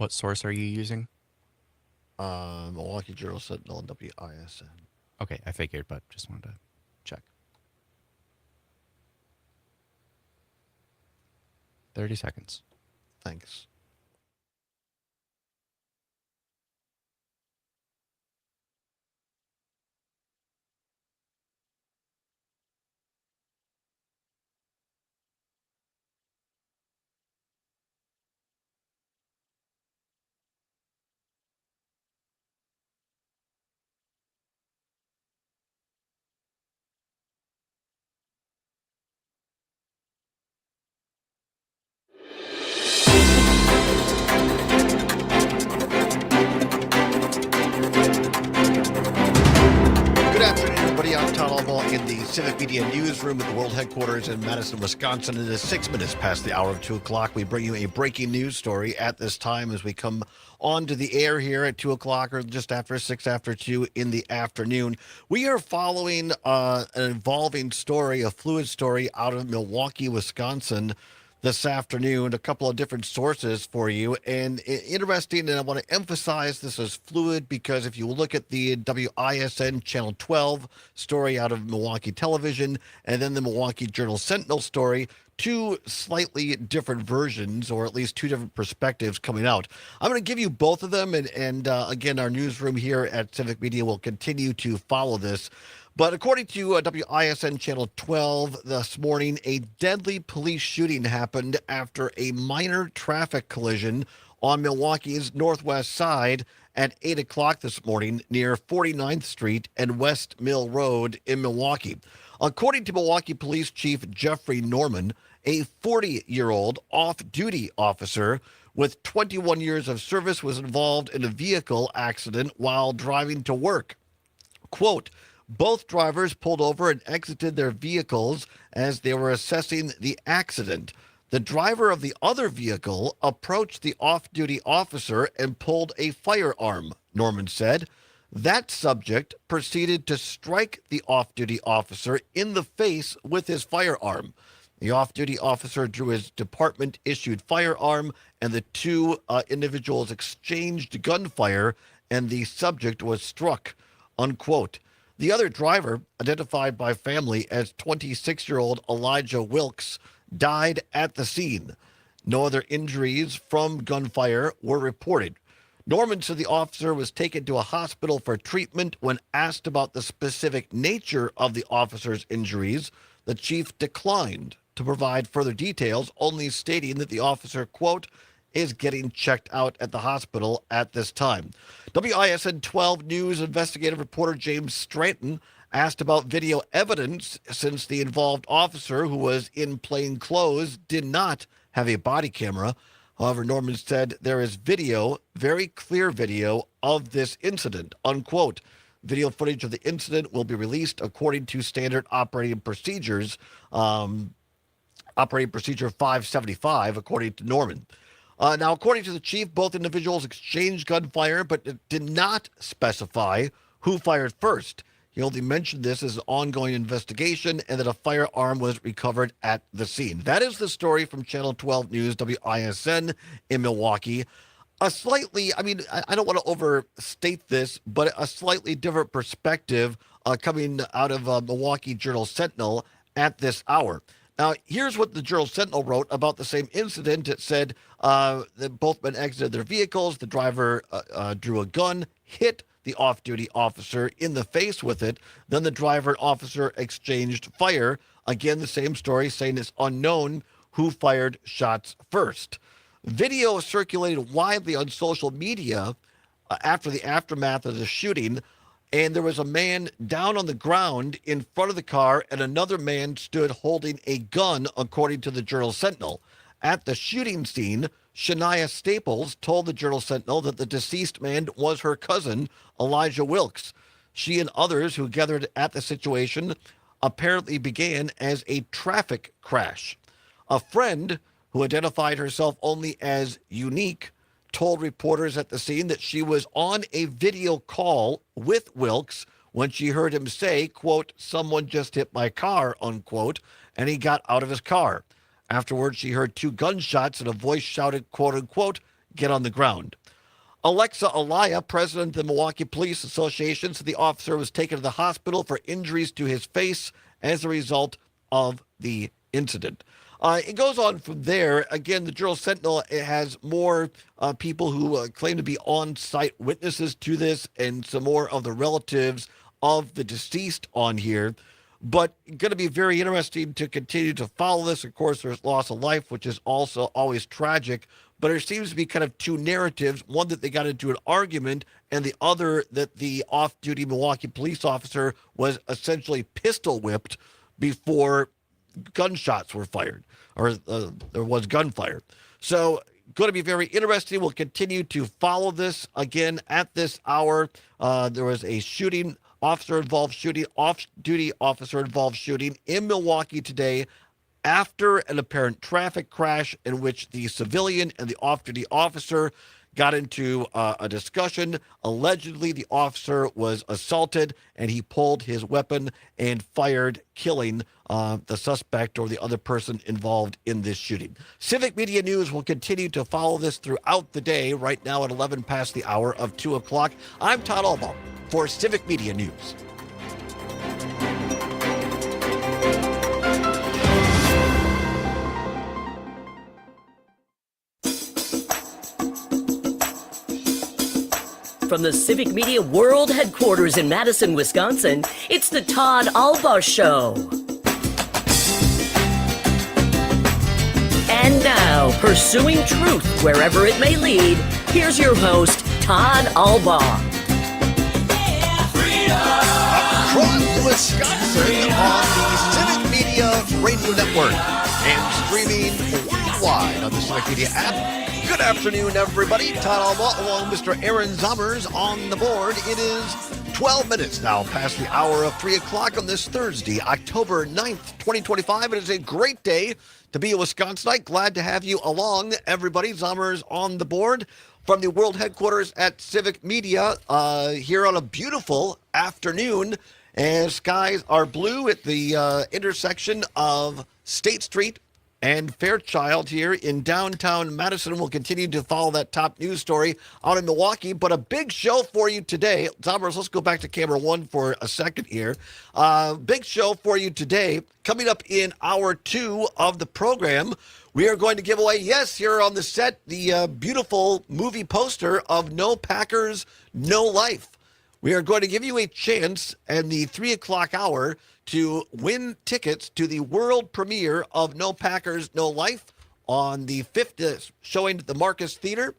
What source are you using? Milwaukee Journal Sentinel and WISN. Okay, I figured, but just wanted to check. 30 seconds. Thanks. Good afternoon, everybody. I'm Todd Allbaugh in the Civic Media Newsroom at the world headquarters in Madison, Wisconsin. It is 6 minutes past the hour of 2 o'clock. We bring you a breaking news story at this time as we come onto the air here at 2 o'clock or just after 6 after 2 in the afternoon. We are following an evolving story, a fluid story out of Milwaukee, Wisconsin this afternoon, a couple of different sources for you. And interesting, and I want to emphasize this is fluid because if you look at the WISN Channel 12 story out of Milwaukee Television and then the Milwaukee Journal Sentinel story, two slightly different versions, or at least two different perspectives coming out. I'm going to give you both of them, and again, our newsroom here at Civic Media will continue to follow this. But according to WISN Channel 12 this morning, a deadly police shooting happened after a minor traffic collision on Milwaukee's northwest side at 8 o'clock this morning near 49th Street and West Mill Road in Milwaukee. According to Milwaukee Police Chief Jeffrey Norman, a 40-year-old off-duty officer with 21 years of service was involved in a vehicle accident while driving to work. Quote, both drivers pulled over and exited their vehicles as they were assessing the accident. The driver of the other vehicle approached the off-duty officer and pulled a firearm, Norman said. That subject proceeded to strike the off-duty officer in the face with his firearm. The off-duty officer drew his department-issued firearm, and the two individuals exchanged gunfire, and the subject was struck, unquote. The other driver, identified by family as 26-year-old Elijah Wilkes, died at the scene. No other injuries from gunfire were reported. Norman said the officer was taken to a hospital for treatment. When asked about the specific nature of the officer's injuries, the chief declined to provide further details, only stating that the officer, quote, is getting checked out at the hospital at this time. WISN 12 News investigative reporter James Stratton asked about video evidence since the involved officer, who was in plain clothes, did not have a body camera. However, Norman said there is video, very clear video, of this incident, unquote. Video footage of the incident will be released according to standard operating procedures, operating procedure 575, according to Norman. Now, according to the chief, both individuals exchanged gunfire, but it did not specify who fired first. He only mentioned this as an ongoing investigation and that a firearm was recovered at the scene. That is the story from Channel 12 News, WISN in Milwaukee. A slightly, I don't want to overstate this, but a slightly different perspective coming out of Milwaukee Journal Sentinel at this hour. Now, here's what the Journal Sentinel wrote about the same incident. It said that both men exited their vehicles. The driver drew a gun, hit the off-duty officer in the face with it. Then the driver and officer exchanged fire. Again, the same story, saying it's unknown who fired shots first. Video circulated widely on social media after the aftermath of the shooting, and there was a man down on the ground in front of the car, and another man stood holding a gun, according to the Journal Sentinel. At the shooting scene, Shania Staples told the Journal Sentinel that the deceased man was her cousin, Elijah Wilkes. She and others who gathered at the situation apparently began as a traffic crash. A friend, who identified herself only as Unique, told reporters at the scene that she was on a video call with Wilkes when she heard him say, quote, someone just hit my car, unquote, and he got out of his car. Afterwards, she heard two gunshots and a voice shouted, quote unquote, get on the ground. Alexa Alaya, president of the Milwaukee Police Association, said the officer was taken to the hospital for injuries to his face as a result of the incident. It goes on from there. Again, the Journal Sentinel has more people who claim to be on-site witnesses to this and some more of the relatives of the deceased on here. But going to be very interesting to continue to follow this. Of course, there's loss of life, which is also always tragic. But there seems to be kind of two narratives, one that they got into an argument and the other that the off-duty Milwaukee police officer was essentially pistol whipped before gunshots were fired, or there was gunfire. So going to be very interesting. We'll continue to follow this. Again, at this hour, there was a shooting, officer-involved shooting, off-duty officer-involved shooting in Milwaukee today after an apparent traffic crash in which the civilian and the off-duty officer got into a discussion. Allegedly, the officer was assaulted, and he pulled his weapon and fired, killing the suspect or the other person involved in this shooting. Civic Media News will continue to follow this throughout the day, right now at 11 past the hour of 2 o'clock. I'm Todd Allbaugh for Civic Media News. From the Civic Media World Headquarters in Madison, Wisconsin, it's the Todd Allbaugh Show. And now, pursuing truth wherever it may lead, here's your host, Todd Allbaugh. Across Wisconsin on the Civic Media Radio Network and streaming worldwide on the Civic Media app. Good afternoon, everybody. Todd Allbaugh along with Mr. Aaron Zummers on the board. It is 12 minutes now past the hour of 3 o'clock on this Thursday, October 9th, 2025. It is a great day to be a Wisconsinite. Glad to have you along, everybody. Zummers on the board from the world headquarters at Civic Media here on a beautiful afternoon. And skies are blue at the intersection of State Street and Fairchild here in downtown Madison. We'll continue to follow that top news story out in Milwaukee, but a big show for you today. Zombers, let's go back to camera one for a second here. Big show for you today. Coming up in hour 2 of the program, we are going to give away, yes, here on the set, the beautiful movie poster of No Packers, No Life. We are going to give you a chance in the 3 o'clock hour to win tickets to the world premiere of No Packers, No Life on the 5th showing at the Marcus Theater,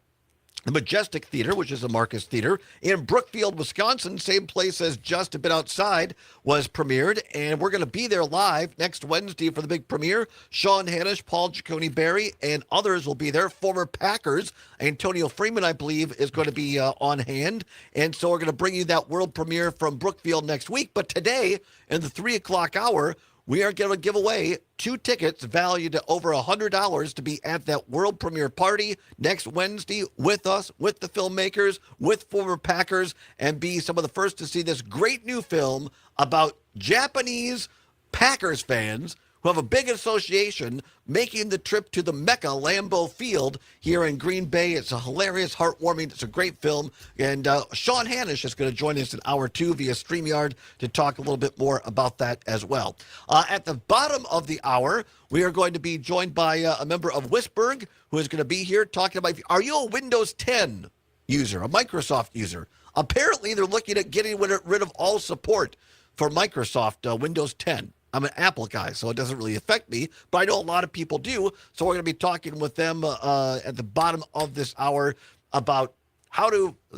the Majestic Theater, which is the Marcus Theater, in Brookfield, Wisconsin, same place as Just a Bit Outside was premiered, and we're going to be there live next Wednesday for the big premiere. Sean Hannish, Paul Giacone-Berry, and others will be there. Former Packers, Antonio Freeman, I believe, is going to be on hand, and so we're going to bring you that world premiere from Brookfield next week. But today, in the 3 o'clock hour, we are going to give away 2 tickets valued at over $100 to be at that world premiere party next Wednesday with us, with the filmmakers, with former Packers, and be some of the first to see this great new film about Japanese Packers fans who have a big association making the trip to the Mecca, Lambeau Field, here in Green Bay. It's a hilarious, heartwarming, it's a great film. And Sean Hannish is going to join us in hour 2 via StreamYard to talk a little bit more about that as well. At the bottom of the hour, we are going to be joined by a member of Whisburg who is going to be here talking about, are you a Windows 10 user, a Microsoft user? Apparently, they're looking at getting rid of all support for Microsoft Windows 10. I'm an Apple guy, so it doesn't really affect me, but I know a lot of people do. So we're going to be talking with them at the bottom of this hour about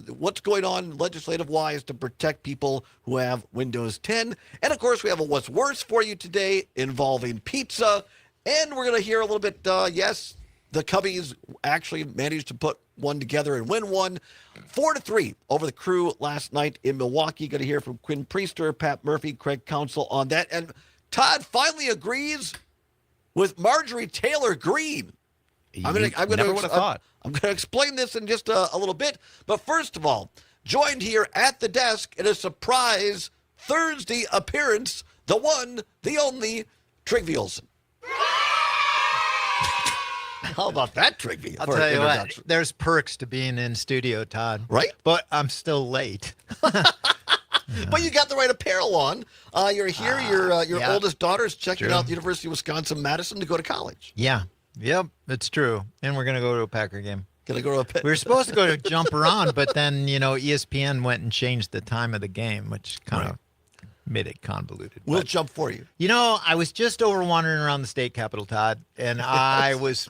what's going on legislative-wise to protect people who have Windows 10. And, of course, we have a What's Worse for you today involving pizza. And we're going to hear a little bit, yes, the Cubbies actually managed to put one together and win one 4-3 over the Crew last night in Milwaukee. Going to hear from Quinn Priester, Pat Murphy, Craig Counsell on that. And Todd finally agrees with Marjorie Taylor Greene. Never would have thought. I'm going to explain this in just a little bit. But first of all, joined here at the desk in a surprise Thursday appearance, the one, the only, Trig Olson. How about that, Trigby? I'll tell you what, there's perks to being in studio, Todd. Right? But I'm still late. But you got the right apparel on. You're here. Your oldest daughter's checking out the University of Wisconsin-Madison to go to college. Yeah. Yep, it's true. And we're going to go to a Packer game. Gonna go to We were supposed to go to Jump Around, but then, ESPN went and changed the time of the game, which kind of made it convoluted. We'll jump for you. I was just over wandering around the state capitol, Todd, and I was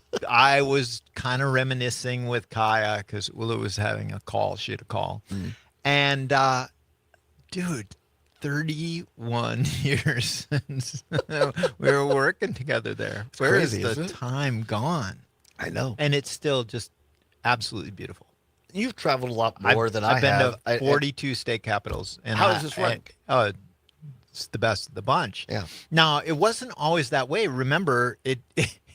kind of reminiscing with Kaya because Willa was having a call. She had a call. And, dude, 31 years since we were working together there. Where is the time gone? I know. And it's still just absolutely beautiful. You've traveled a lot more than I have. I've been to 42 state capitals. And how does this rank? It's the best of the bunch. Yeah. Now, it wasn't always that way. Remember, it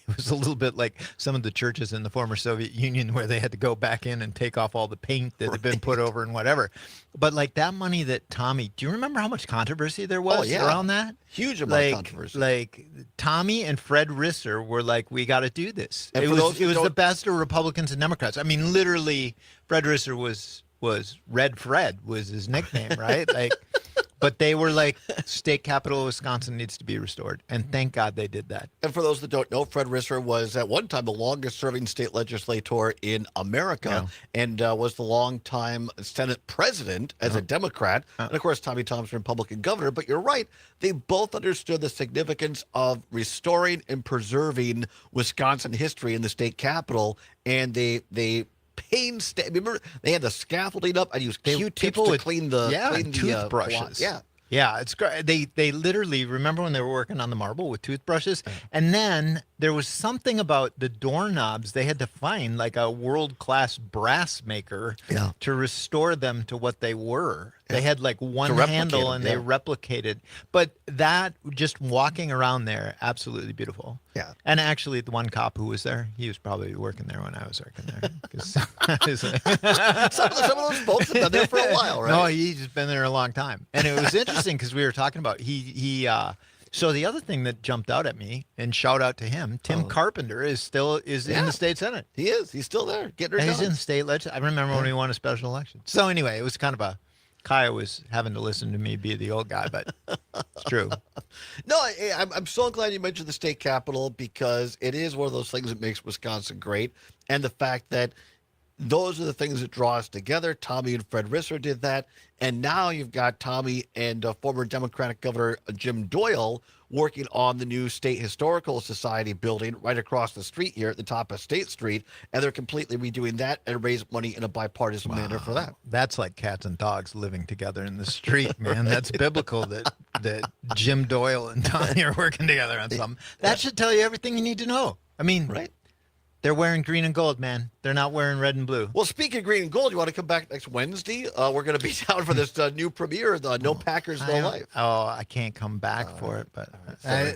was a little bit like some of the churches in the former Soviet Union where they had to go back in and take off all the paint that had been put over and whatever. But like that money that Tommy, do you remember how much controversy there was around that? Huge amount of controversy. Like Tommy and Fred Risser were like, we got to do this. And it was the best of Republicans and Democrats. I mean, literally, Fred Risser was Red Fred was his nickname, right? Like, but they were like, state capital of Wisconsin needs to be restored. And thank God they did that. And for those that don't know, Fred Risser was at one time the longest serving state legislator in America and was the longtime Senate president as a Democrat. And of course, Tommy Thompson, Republican governor. But you're right. They both understood the significance of restoring and preserving Wisconsin history in the state capitol. And they remember they had the scaffolding up. I used Q-tips to clean the toothbrushes. Yeah, it's great. They literally, remember when they were working on the marble with toothbrushes? And then there was something about the doorknobs. They had to find like a world-class brass maker to restore them to what they were. They had like one handle and they replicated. But that, just walking around there, absolutely beautiful. Yeah. And actually, the one cop who was there, he was probably working there when I was working there. Some of those folks have been there for a while, right? No, he's just been there a long time. And it was interesting because we were talking about, so the other thing that jumped out at me, and shout out to him, Tim Carpenter is in the state Senate. He is. He's still there. Getting her done. He's in the state legislature. I remember when we won a special election. So anyway, it was kind of Kaya was having to listen to me be the old guy, but it's true. No, I'm so glad you mentioned the state capitol because it is one of those things that makes Wisconsin great. And the fact that those are the things that draw us together. Tommy and Fred Risser did that. And now you've got Tommy and former Democratic Governor Jim Doyle working on the new State Historical Society building right across the street here at the top of State Street. And they're completely redoing that and raise money in a bipartisan manner for that. That's like cats and dogs living together in the street, man. That's biblical that Jim Doyle and Tommy are working together on something. That should tell you everything you need to know. I mean, right? They're wearing green and gold, man. They're not wearing red and blue. Well, speaking of green and gold, you want to come back next Wednesday? We're going to be down for this new premiere, the No Packers, No Life. Oh, I can't come back for it, but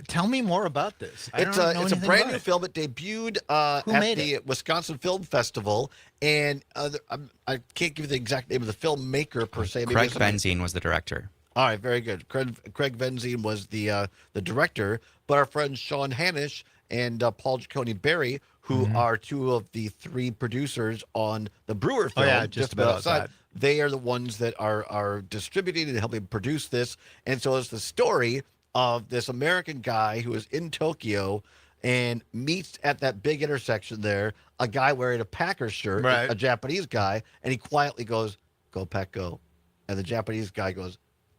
tell me more about this. It's a brand new film. It debuted at the Wisconsin Film Festival, and I can't give you the exact name of the filmmaker per se. Craig Benzine was the director. All right, very good. Craig Benzine was the director, but our friends Sean Hanisch and Paul Giacone Berry, who are two of the three producers on the Brewer film, Just About Outside. They are the ones that are distributing and helping produce this. And so it's the story of this American guy who is in Tokyo and meets at that big intersection there a guy wearing a Packers shirt, a Japanese guy, and he quietly goes, "Go Pack Go." And the Japanese guy goes,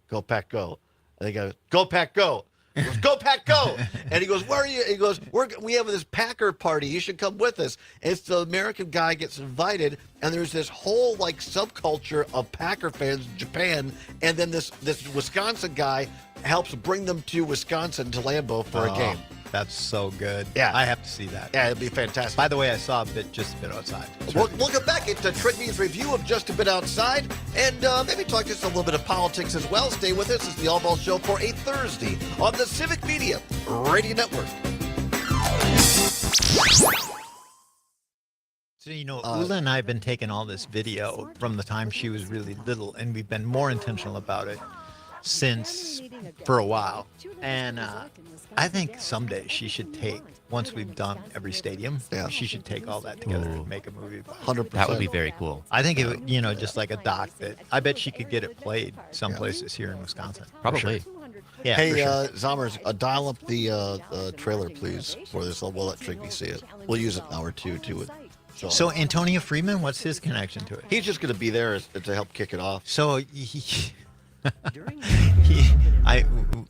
"Go Pack Go." And they go, "Go Pack Go." He goes, "Go Pack Go." And he goes, "Where are you?" He goes, we have this Packer party. You should come with us. And it's the American guy gets invited, and there's this whole like subculture of Packer fans in Japan. And then this Wisconsin guy helps bring them to Wisconsin to Lambeau for a game. That's so good. Yeah. I have to see that. Yeah, it'd be fantastic. By the way, I saw just a bit outside. We'll get back into Trigby's review of Just a Bit Outside and maybe talk just a little bit of politics as well. Stay with us. It's the Allbaugh Show for a Thursday on the Civic Media Radio Network. So, Ula and I have been taking all this video from the time she was really little, and we've been more intentional about it. since for a while, and I think someday she should take. Once we've done every stadium, she should take all that together and make a movie about it. 100%. That would be very cool. I think it would, just like a doc that I bet she could get it played some places here in Wisconsin. Probably. Sure. Yeah. Hey, for sure. Zommers, dial up the trailer, please, for this. We'll let Trigby see it. We'll use it an hour or two to So Antonio Freeman, what's his connection to it? he's just going to be there to help kick it off. So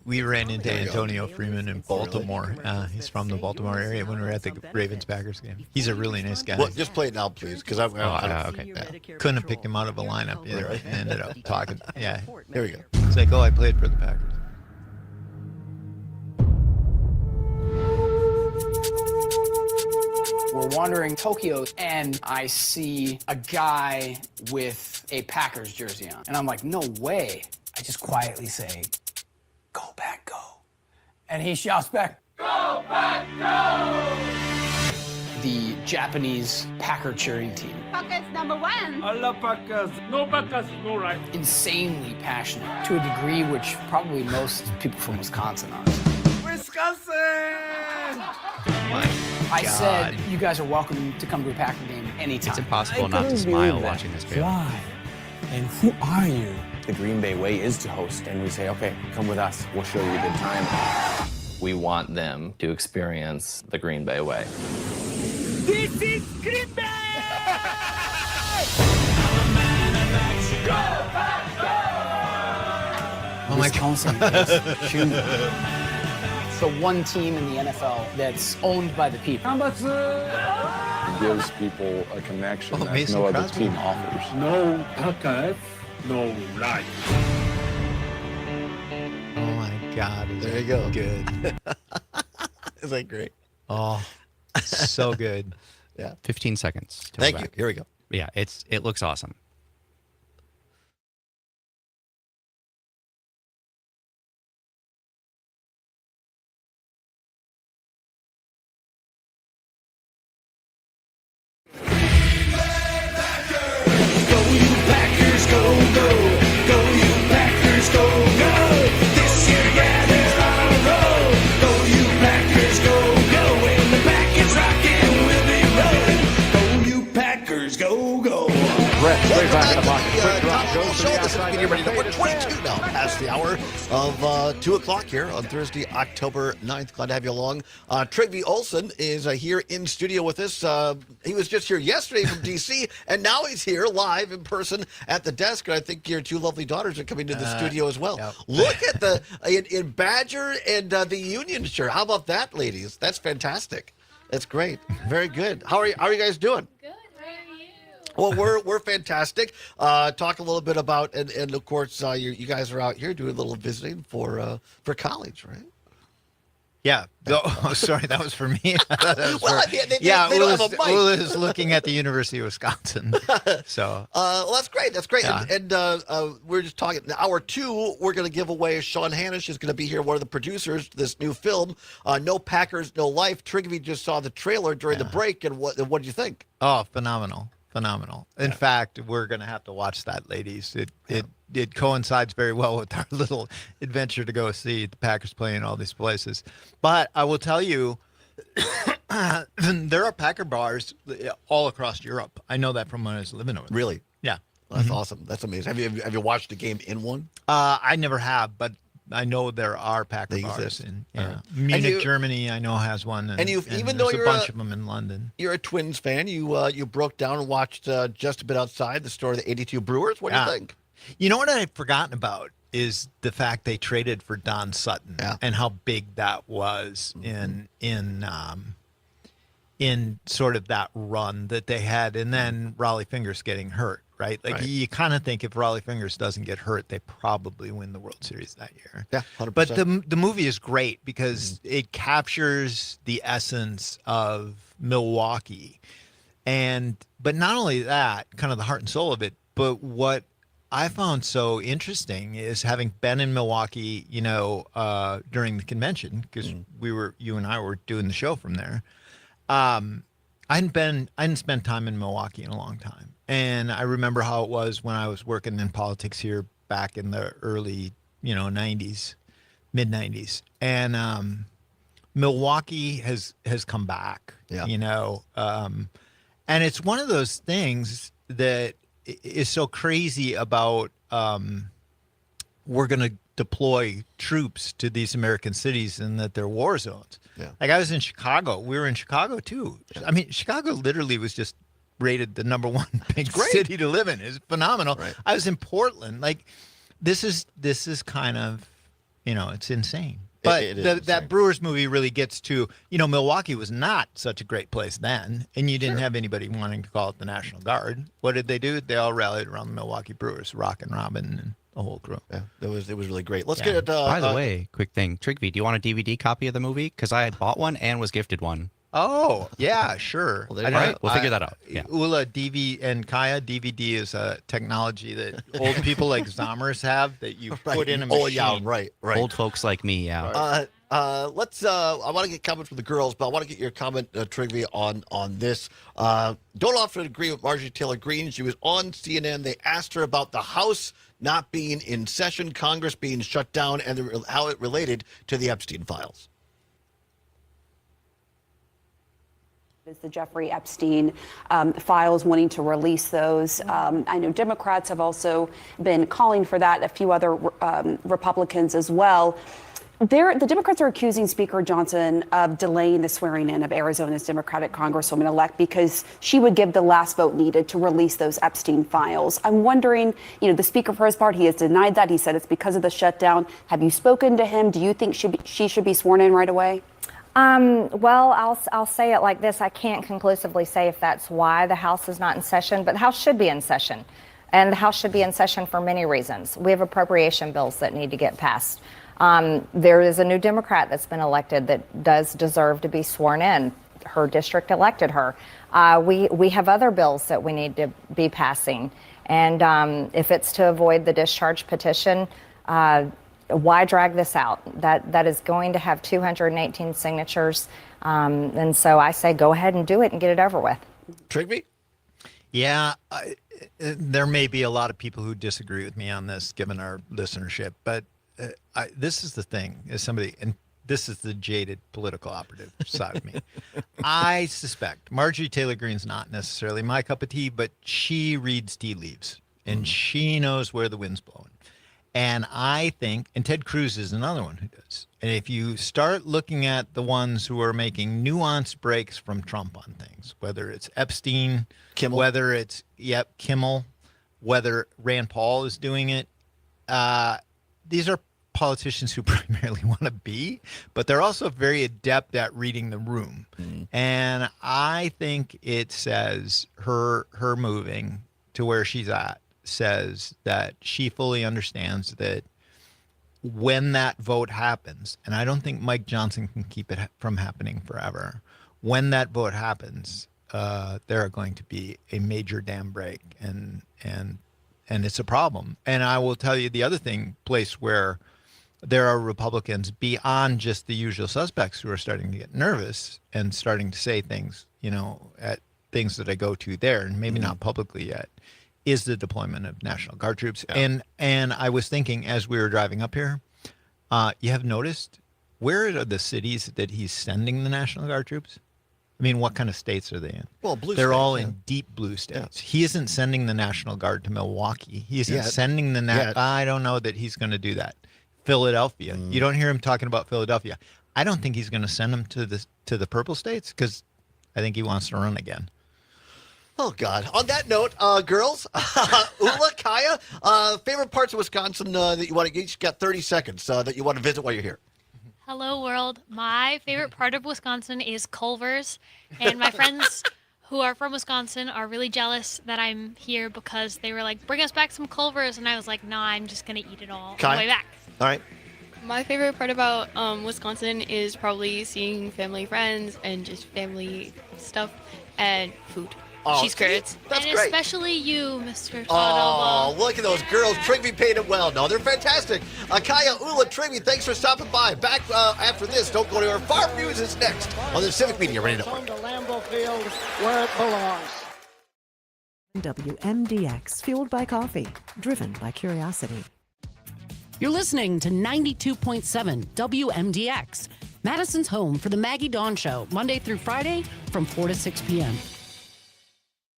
we ran into Antonio Freeman in Baltimore. He's from the Baltimore area when we were at the Ravens-Packers game. He's a really nice guy. Well, just play it now, please, because okay. Couldn't have picked him out of a lineup either. And ended up talking. Yeah. Here we go. It's like, I played for the Packers. We're wandering Tokyo, and I see a guy with a Packers jersey on. And I'm like, no way. I just quietly say, "Go Pack, go." And he shouts back, "Go Pack, go!" The Japanese Packer cheering team. Packers number one. I love Packers. No Packers, no right. Insanely passionate to a degree which probably most people from Wisconsin aren't. Wisconsin! I said, you guys are welcome to come to a Packer game anytime. It's impossible not to smile watching this video. Why? And who are you? The Green Bay way is to host, and we say, okay, come with us. We'll show you a good time. We want them to experience the Green Bay way. This is Green Bay! Oh my God. Wisconsin is huge. It's the one team in the NFL that's owned by the people. It gives people a connection that Mason no other Crosby. team offers. No Packers, no right. Oh my God. Is There that you go. Good. Is that great? Oh, so good. 15 seconds. till Thank we're you. back. Here we go. Yeah, it looks awesome. We're 22 now, past the hour of 2 o'clock here on Thursday, October 9th. Glad to have you along. Trigby Olson is here in studio with us. He was just here yesterday from D.C., and now he's here live in person at the desk. And I think your two lovely daughters are coming to the studio as well. Yep. Look at the in Badger and the Union shirt. How about that, ladies? That's fantastic. That's great. Very good. How are you guys doing? Good. How are you? Well, we're fantastic. Talk a little bit about and of course you guys are out here doing a little visiting for college, right? Yeah. Oh, sorry, that was for me. Well, they don't Ula have a mic. is looking at the University of Wisconsin. So, Well, that's great. That's great. Yeah. And we're just talking. In hour 2, we're going to give away. Sean Hannish is going to be here, one of the producers of this new film, No Packers, No Life. Trigby just saw the trailer during the break, and what did you think? oh, phenomenal. In fact, we're going to have to watch that, ladies. It coincides very well with our little adventure to go see the Packers play in all these places. But I will tell you, there are Packer bars all across Europe. I know that from when I was living over there. Really? Yeah. That's awesome. That's amazing. Have you watched a game in one? I never have, but I know there are Packer They bars exist. in And Munich, you- Germany. I know has one, And even there's though a you're bunch of them in London. You're a Twins fan. You broke down and watched just a bit outside the story of the 82 Brewers. What do you think? You know what I've forgotten about is the fact they traded for Don Sutton and how big that was in sort of that run that they had, and then Raleigh Fingers getting hurt, right? Like you kind of think if Raleigh Fingers doesn't get hurt, they probably win the World Series that year. Yeah, 100%. But the movie is great because it captures the essence of Milwaukee, but not only that, kind of the heart and soul of it, but what I found so interesting is having been in Milwaukee, during the convention, because you and I were doing the show from there. I hadn't spent time in Milwaukee in a long time. And I remember how it was when I was working in politics here back in the early, 90s, mid 90s, and Milwaukee has come back. Yeah. And it's one of those things that is so crazy about we're going to deploy troops to these American cities and that they're war zones. Yeah. Like I was in Chicago. We were in Chicago too. I mean, Chicago literally was just rated the number one big city to live in. It's phenomenal. Right. I was in Portland. Like this is kind of, it's insane. But It is that insane. Brewers movie really gets to, Milwaukee was not such a great place then, and you didn't have anybody wanting to call it the National Guard. What did they do? They all rallied around the Milwaukee Brewers, Rock and Robin and the whole crew. Yeah, it was really great. Let's Yeah. get By the way, quick thing. Trigby, do you want a DVD copy of the movie? Because I had bought one and was gifted one. Oh, yeah, sure. Well, there I you don't go. know. Right, we'll figure that out. Yeah. Ula, DV, and Kaya, DVD is a technology that old people like Zommers have that you put in a machine. Oh, yeah, right. Old folks like me, yeah. Let's. I want to get comments from the girls, but I want to get your comment, Trigby, on this. Don't often agree with Marjorie Taylor Greene. She was on CNN. They asked her about the House not being in session, Congress being shut down, and how it related to the Epstein files. Is the Jeffrey Epstein files, wanting to release those. I know Democrats have also been calling for that, a few other Republicans as well. The Democrats are accusing Speaker Johnson of delaying the swearing in of Arizona's Democratic Congresswoman-elect because she would give the last vote needed to release those Epstein files. I'm wondering, the Speaker for his part, he has denied that. He said it's because of the shutdown. Have you spoken to him? Do you think she should be sworn in right away? Well, I'll say it like this. I can't conclusively say if that's why the House is not in session, but the House should be in session. And the House should be in session for many reasons. We have appropriation bills that need to get passed. There is a new Democrat that's been elected that does deserve to be sworn in. Her district elected her. We have other bills that we need to be passing. And if it's to avoid the discharge petition, why drag this out? That is going to have 218 signatures. And so I say go ahead and do it and get it over with. Trigby? Yeah, there may be a lot of people who disagree with me on this, given our listenership. But this is the thing, as somebody, and this is the jaded political operative side of me. I suspect Marjorie Taylor Greene's not necessarily my cup of tea, but she reads tea leaves, and she knows where the wind's blowing. And I think, and Ted Cruz is another one who does. And if you start looking at the ones who are making nuanced breaks from Trump on things, whether it's Epstein, Kimmel. whether it's, Kimmel, whether Rand Paul is doing it, these are politicians who primarily want to be, but they're also very adept at reading the room. And I think it says her moving to where she's at says that she fully understands that when that vote happens, and I don't think Mike Johnson can keep it from happening forever, when that vote happens, there are going to be a major dam break, and it's a problem. And I will tell you the other place where there are Republicans beyond just the usual suspects who are starting to get nervous and starting to say things, at things that I go to there, and maybe not publicly yet, is the deployment of National Guard troops. Yeah. And I was thinking as we were driving up here, you have noticed, where are the cities that he's sending the National Guard troops? I mean, what kind of states are they in? Well, blue They're states, all yeah. in deep blue states. He isn't sending the National Guard to Milwaukee. He isn't Yet. sending the I don't know that he's going to do that. Philadelphia. You don't hear him talking about Philadelphia. I don't think he's going to send them to the purple states because I think he wants to run again. Oh, God. On that note, girls, Ula, Kaya, favorite parts of Wisconsin that you want to get? You got 30 seconds that you want to visit while you're here. Hello, world. My favorite part of Wisconsin is Culver's, and my friends who are from Wisconsin are really jealous that I'm here because they were like, bring us back some Culver's, and I was like, nah, I'm just going to eat it all on the way back. All right. My favorite part about Wisconsin is probably seeing family, friends, and just family stuff and food. Oh, Cheese curds. That's and great. especially you, Mr. Todd Oh, Allbaugh. look at those girls. Trigby paid it well. No, they're fantastic. Kaya, Ula, Trigby, thanks for stopping by. Back after this. Don't go anywhere. Farm News is next on the Civic Media Radio Network. To Lambeau Field, where it belongs. WMDX, fueled by coffee, driven by curiosity. You're listening to 92.7 WMDX, Madison's home for the Maggie Dawn Show, Monday through Friday from 4 to 6 p.m.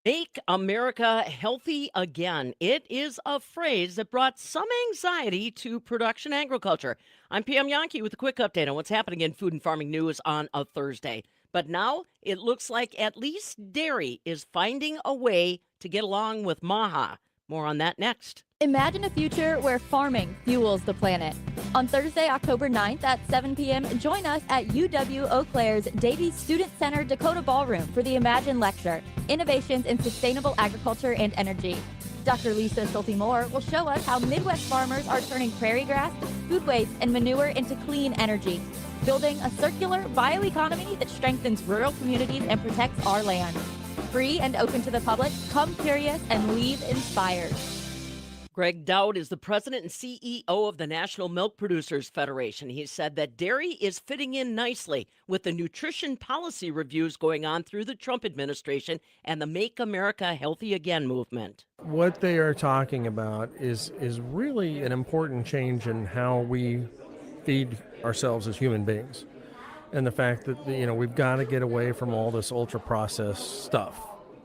Make America healthy again. It is a phrase that brought some anxiety to production agriculture. I'm PM Yankee with a quick update on what's happening in food and farming news on a Thursday. But now it looks like at least dairy is finding a way to get along with MAHA. More on that next. Imagine a future where farming fuels the planet. On Thursday, October 9th at 7 p.m., join us at UW Eau Claire's Davies Student Center Dakota Ballroom for the Imagine Lecture, Innovations in Sustainable Agriculture and Energy. Dr. Lisa Schulte-Moore will show us how Midwest farmers are turning prairie grass, food waste, and manure into clean energy, building a circular bioeconomy that strengthens rural communities and protects our land. Free and open to the public, come curious and leave inspired. Greg Dowd is the president and CEO of the National Milk Producers Federation. He said that dairy is fitting in nicely with the nutrition policy reviews going on through the Trump administration and the Make America Healthy Again movement. What they are talking about is really an important change in how we feed ourselves as human beings. And the fact that, we've got to get away from all this ultra-processed stuff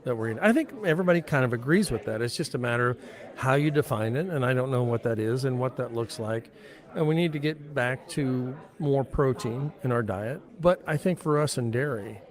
that we're eating. I think everybody kind of agrees with that. It's just a matter of how you define it, and I don't know what that is and what that looks like. And we need to get back to more protein in our diet. But I think for us in dairy,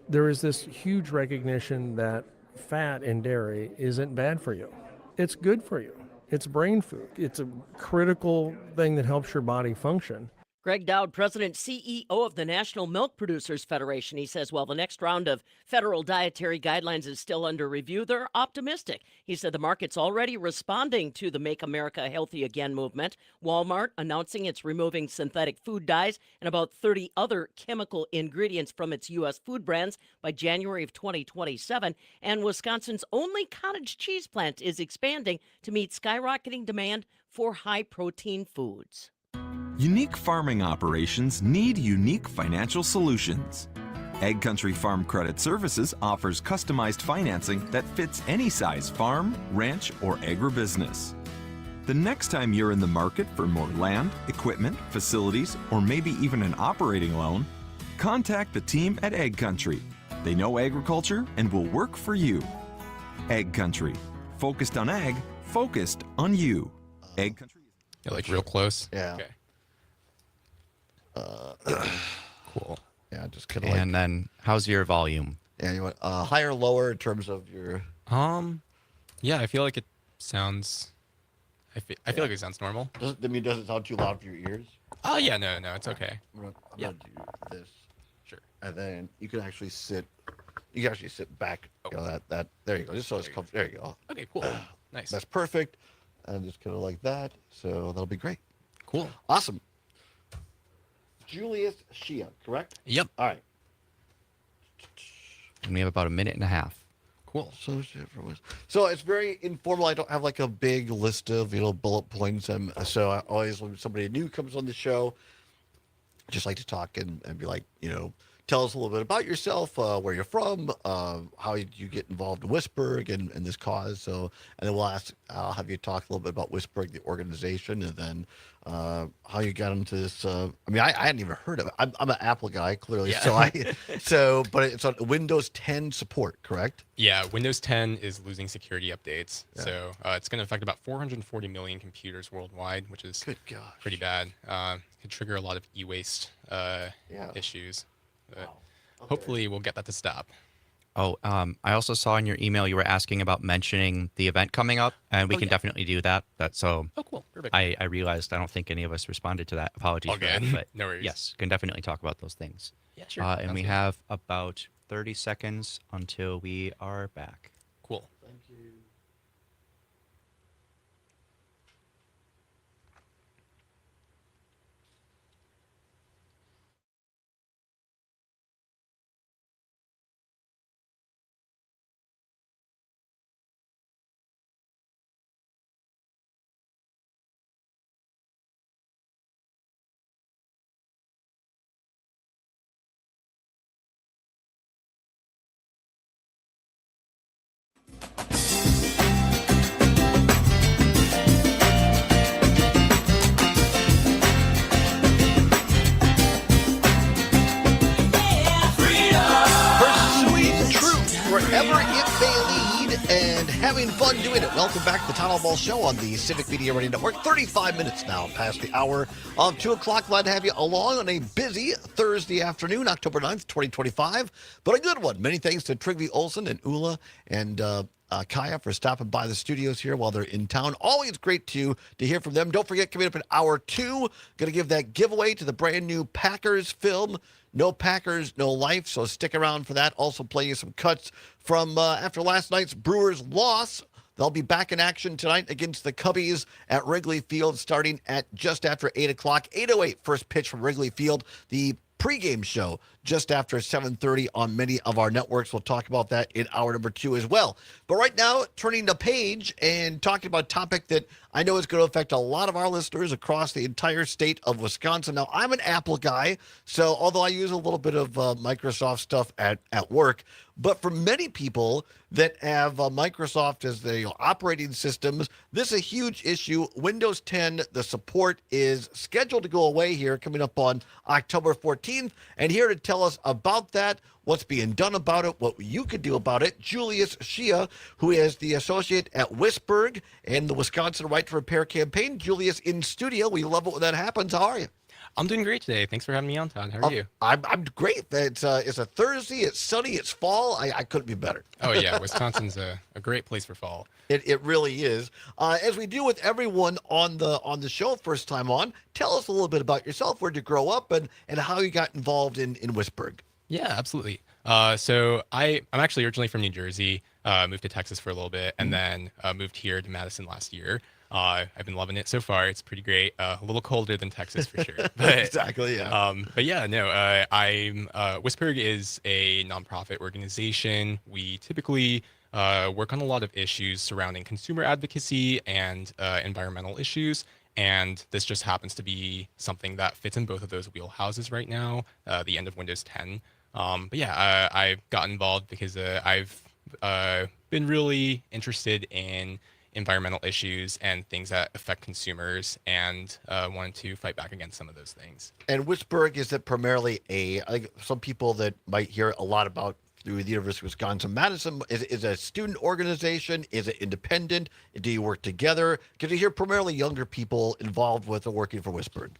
there is this huge recognition that fat in dairy isn't bad for you. It's good for you. It's brain food. It's a critical thing that helps your body function. Greg Dowd, president CEO of the National Milk Producers Federation. He says, while the next round of federal dietary guidelines is still under review, they're optimistic. He said the market's already responding to the Make America Healthy Again movement. Walmart announcing it's removing synthetic food dyes and about 30 other chemical ingredients from its U.S. food brands by January of 2027. And Wisconsin's only cottage cheese plant is expanding to meet skyrocketing demand for high-protein foods. Unique farming operations need unique financial solutions. Ag Country Farm Credit Services offers customized financing that fits any size farm, ranch, or agribusiness. The next time you're in the market for more land, equipment, facilities, or maybe even an operating loan, contact the team at Ag Country. They know agriculture and will work for you. Ag Country. Focused on ag, focused on you. Ag Country. Yeah, like real close? Yeah. Okay. Cool. Yeah, just kind of like. And then, how's your volume? Yeah, you want higher or lower in terms of your. Yeah, I feel like it sounds. I feel like it sounds normal. Does it sound too loud for your ears? Oh yeah, no, it's okay. I'm gonna do this. Sure. And then you can actually sit. You can actually sit back. You know, that. There you go. Just so it's comfortable. There you go. Okay, cool. Nice. That's perfect. And just kind of like that. So that'll be great. Cool. Awesome. Julius Shia, correct? Yep. All right. And we have about a minute and a half. Cool. So it's very informal. I don't have like a big list of bullet points. So I always, when somebody new comes on the show, just like to talk and be like, tell us a little bit about yourself, where you're from, how you get involved in Whisperg and this cause. So, and then I'll have you talk a little bit about Whisperg, the organization, and then how you got into this. I hadn't even heard of it. I'm an Apple guy, clearly. Yeah. But it's on Windows 10 support, correct? Yeah, Windows 10 is losing security updates. Yeah. So it's going to affect about 440 million computers worldwide, which is pretty bad. Could trigger a lot of e-waste issues. But hopefully we'll get that to stop. Oh, I also saw in your email you were asking about mentioning the event coming up, and we can definitely do that. Oh, cool. Perfect. I realized I don't think any of us responded to that. Apologies All for that. good. But No worries. yes, can definitely talk about those things. Yeah, sure. And Sounds we good. have about 30 seconds until we are back. Cool. Thank you. having fun doing it. Welcome back to the Todd Allbaugh Show on the Civic Media Radio Network. 35 minutes now past the hour of 2 o'clock. Glad to have you along on a busy Thursday afternoon, October 9th, 2025. But a good one. Many thanks to Trygve Olsen and Ula and Kaya for stopping by the studios here while they're in town. Always great to hear from them. Don't forget, coming up in hour 2, going to give that giveaway to the brand new Packers film, No Packers, No Life. So stick around for that. Also play you some cuts from after last night's Brewers loss. They'll be back in action tonight against the Cubbies at Wrigley Field starting at just after 8 o'clock. 8:08 first pitch from Wrigley Field. The pregame show just after 7:30 on many of our networks. We'll talk about that in hour number 2 as well. But right now, turning the page and talking about a topic that I know is going to affect a lot of our listeners across the entire state of Wisconsin. Now, I'm an Apple guy, so although I use a little bit of Microsoft stuff at work, but for many people that have Microsoft as the operating systems, this is a huge issue. Windows 10, the support is scheduled to go away here coming up on October 14th. And here to tell us about that, what's being done about it, what you could do about it, Julius Shia, who is the associate at Wisberg and the Wisconsin Right to Repair campaign. Julius in studio. We love it when that happens. How are you? I'm doing great today. Thanks for having me on, Todd. How are you? I'm great. It's a Thursday. It's sunny. It's fall. I couldn't be better. Oh, yeah. Wisconsin's a great place for fall. It really is. As we do with everyone on the show first time on, tell us a little bit about yourself. Where'd you grow up and how you got involved in Wisberg? Yeah, absolutely. So I'm actually originally from New Jersey, moved to Texas for a little bit, and then moved here to Madison last year. I've been loving it so far. It's pretty great. A little colder than Texas for sure. But, exactly, yeah. But yeah, no, Wisberg is a nonprofit organization. We typically work on a lot of issues surrounding consumer advocacy and environmental issues. And this just happens to be something that fits in both of those wheelhouses right now, the end of Windows 10. But yeah, I got involved because I've been really interested in environmental issues and things that affect consumers and wanted to fight back against some of those things. And Wisberg, is it primarily some people that might hear a lot about through the University of Wisconsin-Madison, is it a student organization? Is it independent? Do you work together? Because you hear primarily younger people involved with or working for Wisberg.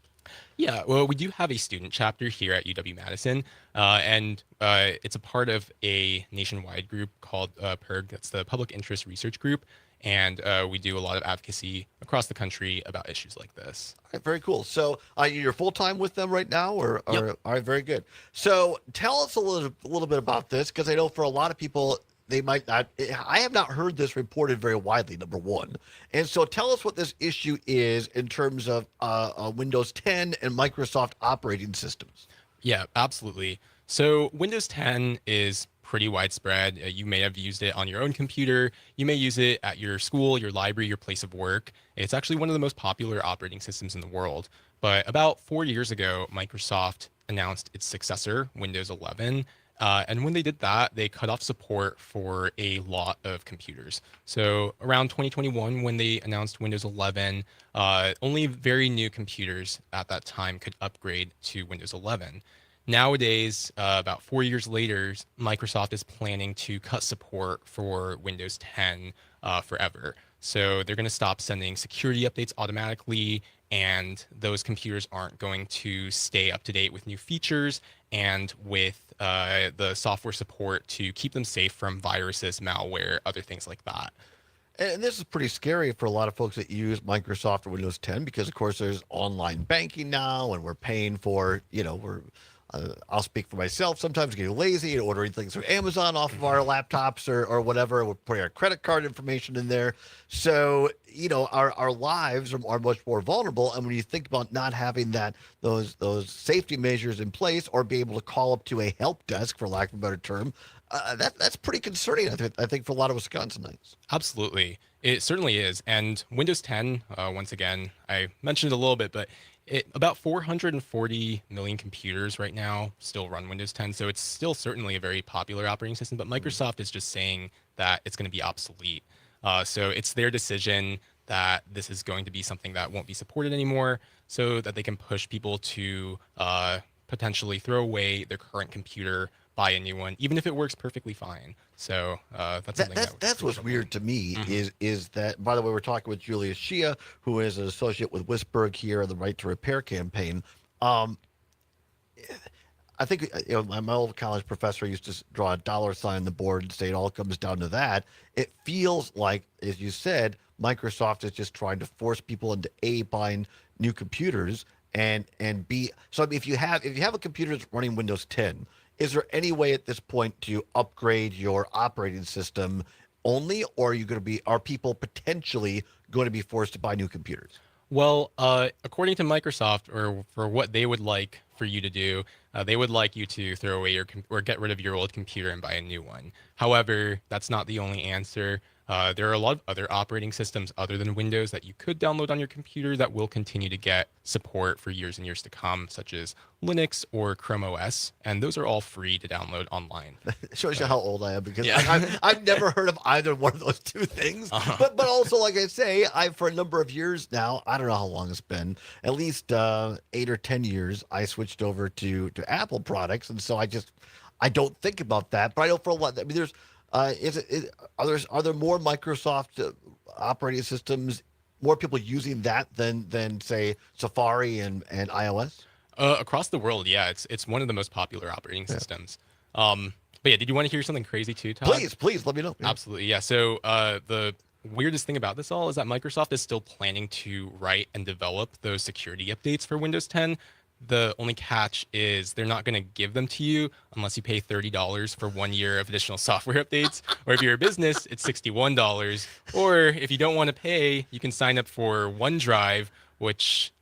Yeah, well, we do have a student chapter here at UW-Madison, and it's a part of a nationwide group called PIRG. That's the Public Interest Research Group, and we do a lot of advocacy across the country about issues like this. All right, very cool. So you're full-time with them right now? Yep. All right, very good. So tell us a little bit about this, because I know for a lot of people, they might not. I have not heard this reported very widely, number one. And so tell us what this issue is in terms of Windows 10 and Microsoft operating systems. Yeah, absolutely. So Windows 10 is pretty widespread. You may have used it on your own computer. You may use it at your school, your library, your place of work. It's actually one of the most popular operating systems in the world. But about 4 years ago, Microsoft announced its successor, Windows 11. And when they did that, they cut off support for a lot of computers. So around 2021, when they announced Windows 11, only very new computers at that time could upgrade to Windows 11. Nowadays, about 4 years later, Microsoft is planning to cut support for Windows 10 forever. So they're going to stop sending security updates automatically, and those computers aren't going to stay up to date with new features and with the software support to keep them safe from viruses, malware, other things like that. And this is pretty scary for a lot of folks that use Microsoft or Windows 10 because, of course, there's online banking now, and we're paying for, I'll speak for myself. Sometimes getting lazy and ordering things from Amazon off of our laptops or whatever. We're putting our credit card information in there. So, our lives are much more vulnerable. And when you think about not having those safety measures in place or be able to call up to a help desk, for lack of a better term, that's pretty concerning, I think, for a lot of Wisconsinites. Absolutely. It certainly is. And Windows 10, once again, I mentioned it a little bit, but about 440 million computers right now still run Windows 10. So it's still certainly a very popular operating system, but Microsoft is just saying that it's going to be obsolete. So it's their decision that this is going to be something that won't be supported anymore so that they can push people to potentially throw away their current computer, buy a new one, even if it works perfectly fine. So that's something that's what's weird to me is that, by the way, we're talking with Julia Shia, who is an associate with Wisberg here on the Right to Repair campaign. I think my old college professor used to draw a dollar sign on the board and say it all comes down to that. It feels like, as you said, Microsoft is just trying to force people into buying new computers and B. So I mean, if you have a computer that's running Windows 10, is there any way at this point to upgrade your operating system only, or are people potentially going to be forced to buy new computers? Well, according to Microsoft, or for what they would like for you to do, they would like you to throw away or get rid of your old computer and buy a new one. However, that's not the only answer. There are a lot of other operating systems other than Windows that you could download on your computer that will continue to get support for years and years to come, such as Linux or Chrome OS, and those are all free to download online. It shows you how old I am, because I've never heard of either one of those two things. But also, like I say, for a number of years now, I don't know how long it's been, at least 8 or 10 years, I switched over to Apple products, and so I don't think about that. But I know for a lot, I mean, there's are there more Microsoft operating systems, more people using that than say Safari and iOS? Across the world, yeah, it's one of the most popular operating systems. But yeah, did you want to hear something crazy too, Todd? Please let me know. Yeah. Absolutely, yeah. So the weirdest thing about this all is that Microsoft is still planning to write and develop those security updates for Windows 10. The only catch is they're not going to give them to you unless you pay $30 for 1 year of additional software updates. Or if you're a business, it's $61. Or if you don't want to pay, you can sign up for OneDrive, which ...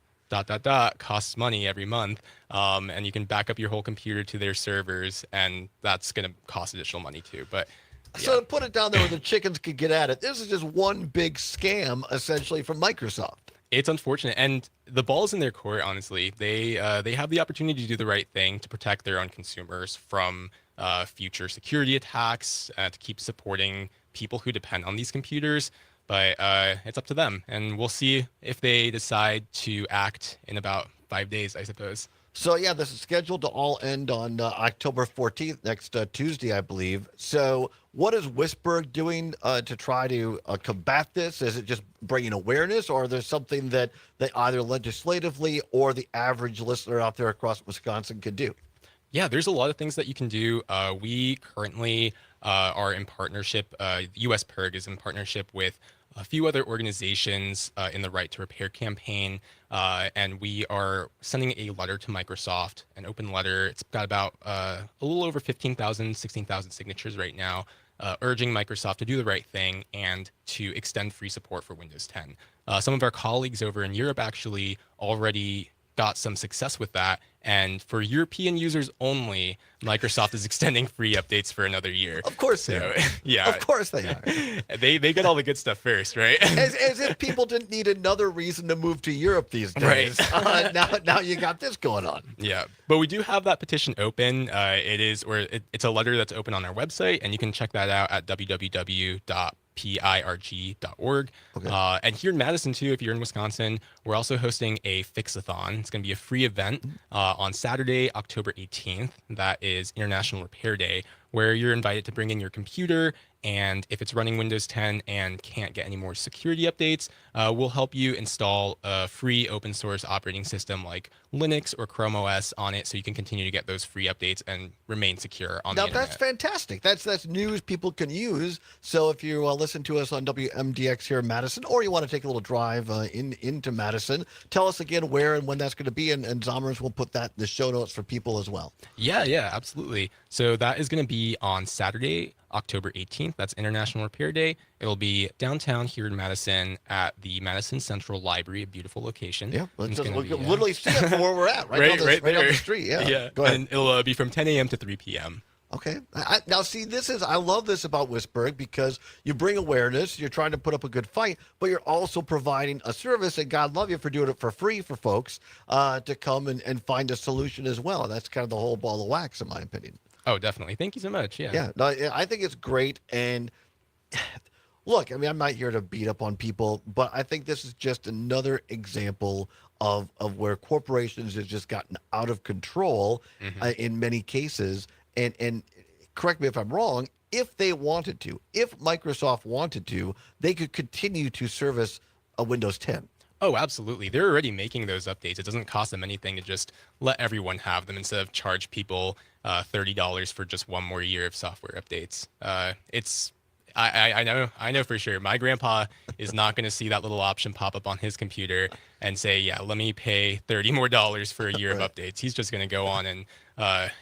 costs money every month. And you can back up your whole computer to their servers, and that's going to cost additional money too. But yeah. So to put it down there where the chickens could get at it, this is just one big scam, essentially, from Microsoft. It's unfortunate, and the ball's in their court. Honestly, they have the opportunity to do the right thing to protect their own consumers from future security attacks, to keep supporting people who depend on these computers. But it's up to them, and we'll see if they decide to act in about 5 days, I suppose. So yeah, this is scheduled to all end on October 14th, next Tuesday, I believe. So what is Wisberg doing to try to combat this? Is it just bringing awareness, or is there something that they either legislatively or the average listener out there across Wisconsin could do? Yeah, there's a lot of things that you can do. We currently are in partnership. US PIRG is in partnership with a few other organizations in the Right to Repair campaign, and we are sending a letter to Microsoft, an open letter. It's got about a little over 15,000, 16,000 signatures right now, urging Microsoft to do the right thing and to extend free support for Windows 10. Some of our colleagues over in Europe actually already got some success with that. And for European users only, Microsoft is extending free updates for another year. Of course they are. Yeah. Of course they are. They get all the good stuff first, right? As if people didn't need another reason to move to Europe these days. Right. Now you got this going on. Yeah. But we do have that petition open. It's a letter that's open on our website, and you can check that out at www.pirg.org. Okay. And here in Madison, too, if you're in Wisconsin, we're also hosting a Fix-a-thon. It's going to be a free event on Saturday, October 18th. That is International Repair Day, where you're invited to bring in your computer, and if it's running Windows 10 and can't get any more security updates, we'll help you install a free open source operating system like Linux or Chrome OS on it, so you can continue to get those free updates and remain secure on the internet. That's fantastic. That's news people can use. So if you listen to us on WMDX here in Madison, or you want to take a little drive into Madison, tell us again where and when that's going to be, and Zomers will put that in the show notes for people as well. Yeah, absolutely. So that is going to be on Saturday, October 18th. That's International Repair Day. It'll be downtown here in Madison at the Madison Central Library, a beautiful location. Yeah, we can literally see it from where we're at, right down the street. Yeah. Go ahead. And it'll be from 10 a.m. to 3 p.m. Okay. Now, see, I love this about Wisberg, because you bring awareness, you're trying to put up a good fight, but you're also providing a service, and God love you for doing it for free for folks to come and find a solution as well. That's kind of the whole ball of wax, in my opinion. Oh, definitely. Thank you so much. Yeah. Yeah. No, I think it's great. And look, I mean, I'm not here to beat up on people, but I think this is just another example of where corporations have just gotten out of control in many cases. And correct me if I'm wrong, if they wanted to, if Microsoft wanted to, they could continue to service a Windows 10. Oh, absolutely. They're already making those updates. It doesn't cost them anything to just let everyone have them instead of charge people $30 for just one more year of software updates. I know for sure. My grandpa is not going to see that little option pop up on his computer and say, yeah, let me pay $30 more for a year of updates. He's just going to go on and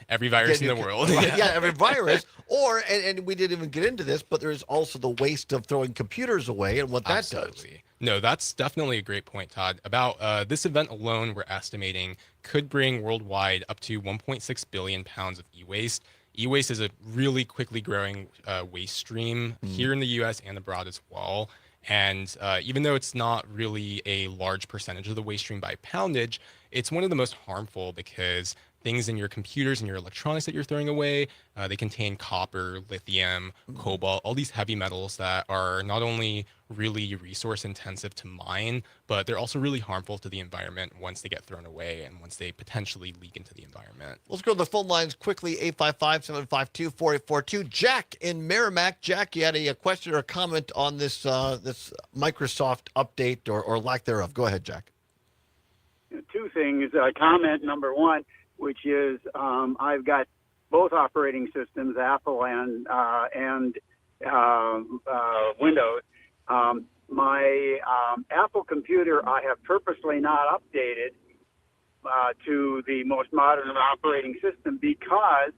every virus in the world. Yeah, every virus. Or, and we didn't even get into this, but there's also the waste of throwing computers away and what that does. No, that's definitely a great point, Todd. About this event alone, we're estimating could bring worldwide up to 1.6 billion pounds of e-waste. E-waste is a really quickly growing waste stream here in the U.S. and abroad as well. And even though it's not really a large percentage of the waste stream by poundage, it's one of the most harmful because things in your computers and your electronics that you're throwing away, they contain copper, lithium, cobalt, all these heavy metals that are not only really resource intensive to mine, but they're also really harmful to the environment once they get thrown away and once they potentially leak into the environment. Let's go to the phone lines quickly, 855-752-4842. Jack in Merrimack. Jack, you had a question or a comment on this this Microsoft update or lack thereof. Go ahead, Jack. Two things. Comment number one, which is I've got both operating systems, Apple and Windows. My Apple computer I have purposely not updated to the most modern operating system because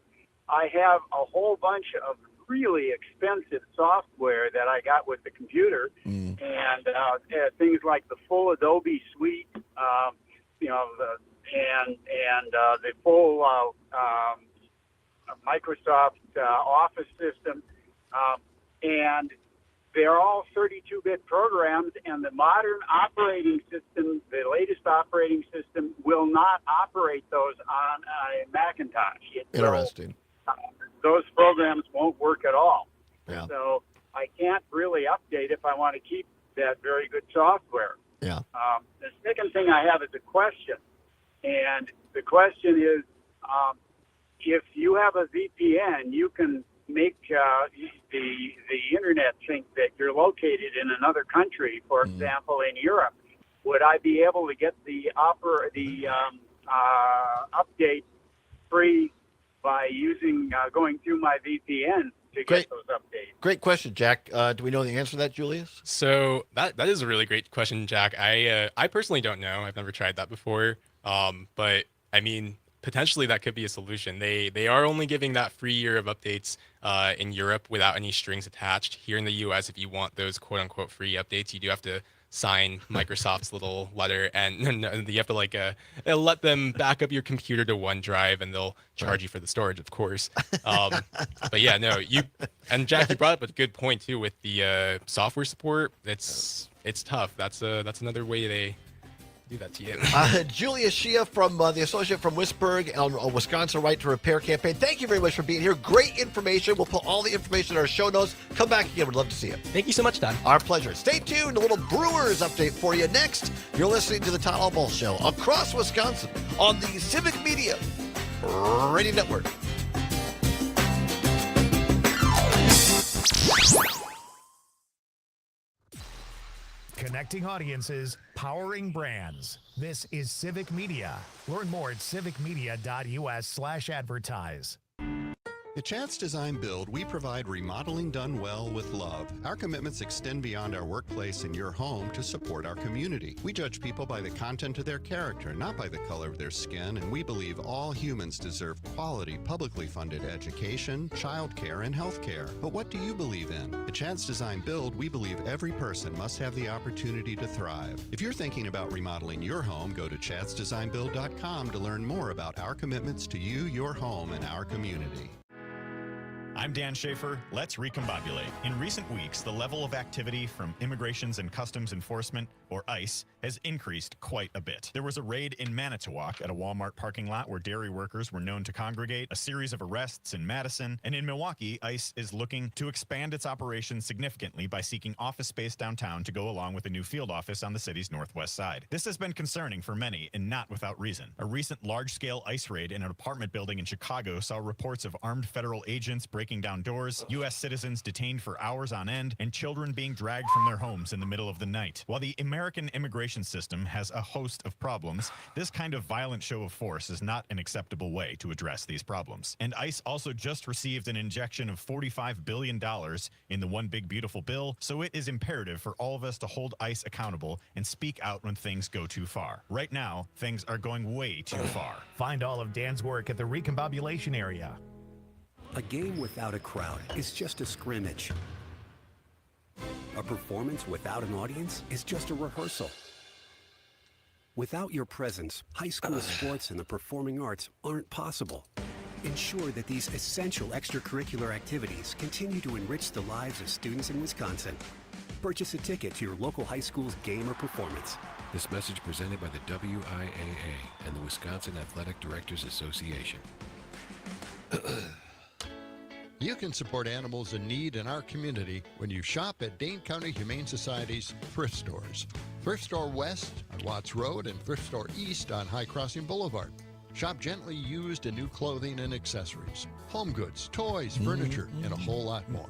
I have a whole bunch of really expensive software that I got with the computer, and things like the full Adobe suite, the full Microsoft Office system, and they're all 32-bit programs, and the modern operating system, the latest operating system, will not operate those on a Macintosh. Interesting. Those programs won't work at all. Yeah. So I can't really update if I want to keep that very good software. Yeah. The second thing I have is a question. And the question is, if you have a VPN, you can make the internet think that you're located in another country, for example, in Europe. Would I be able to get the update free by going through my VPN to get those updates? Great question, Jack. Do we know the answer to that, Julius? So that is a really great question, Jack. I personally don't know. I've never tried that before. But I mean, potentially that could be a solution. They are only giving that free year of updates in Europe without any strings attached. Here in the US, if you want those quote unquote free updates, you do have to sign Microsoft's little letter, and you have to let them back up your computer to OneDrive, and they'll charge you for the storage, of course. But yeah, no, and Jack, you brought up a good point too with the software support. It's tough. That's another way they do that to you. Julia Shia from the associate from Whisburg on Wisconsin Right to Repair campaign. Thank you very much for being here. Great information. We'll put all the information in our show notes. Come back again. We'd love to see you. Thank you so much, Todd. Our pleasure. Stay tuned. A little Brewers update for you next. You're listening to the Todd Allbaugh Show across Wisconsin on the Civic Media Radio Network. Connecting audiences, powering brands. This is Civic Media. Learn more at civicmedia.us/advertise. At Chance Design Build, we provide remodeling done well with love. Our commitments extend beyond our workplace and your home to support our community. We judge people by the content of their character, not by the color of their skin, and we believe all humans deserve quality, publicly funded education, childcare, and health care. But what do you believe in? At Chance Design Build, we believe every person must have the opportunity to thrive. If you're thinking about remodeling your home, go to chancedesignbuild.com to learn more about our commitments to you, your home, and our community. I'm Dan Schaefer. Let's recombobulate. In recent weeks, the level of activity from Immigrations and Customs Enforcement, or ICE, has increased quite a bit. There was a raid in Manitowoc at a Walmart parking lot where dairy workers were known to congregate, a series of arrests in Madison, and in Milwaukee, ICE is looking to expand its operations significantly by seeking office space downtown to go along with a new field office on the city's northwest side. This has been concerning for many, and not without reason. A recent large-scale ICE raid in an apartment building in Chicago saw reports of armed federal agents breaking down doors, U.S. citizens detained for hours on end, and children being dragged from their homes in the middle of the night. While the American immigration system has a host of problems, this kind of violent show of force is not an acceptable way to address these problems. And ICE also just received an injection of $45 billion in the One Big Beautiful Bill, so it is imperative for all of us to hold ICE accountable and speak out when things go too far. Right now, things are going way too far. Find all of Dan's work at the Recombobulation area. A game without a crowd is just a scrimmage. A performance without an audience is just a rehearsal. Without your presence, high school sports and the performing arts aren't possible. Ensure that these essential extracurricular activities continue to enrich the lives of students in Wisconsin. Purchase a ticket to your local high school's game or performance. This message presented by the WIAA and the Wisconsin Athletic Directors Association. You can support animals in need in our community when you shop at Dane County Humane Society's thrift stores. Thrift Store West on Watts Road and Thrift Store East on High Crossing Boulevard. Shop gently used and new clothing and accessories, home goods, toys, furniture, and a whole lot more.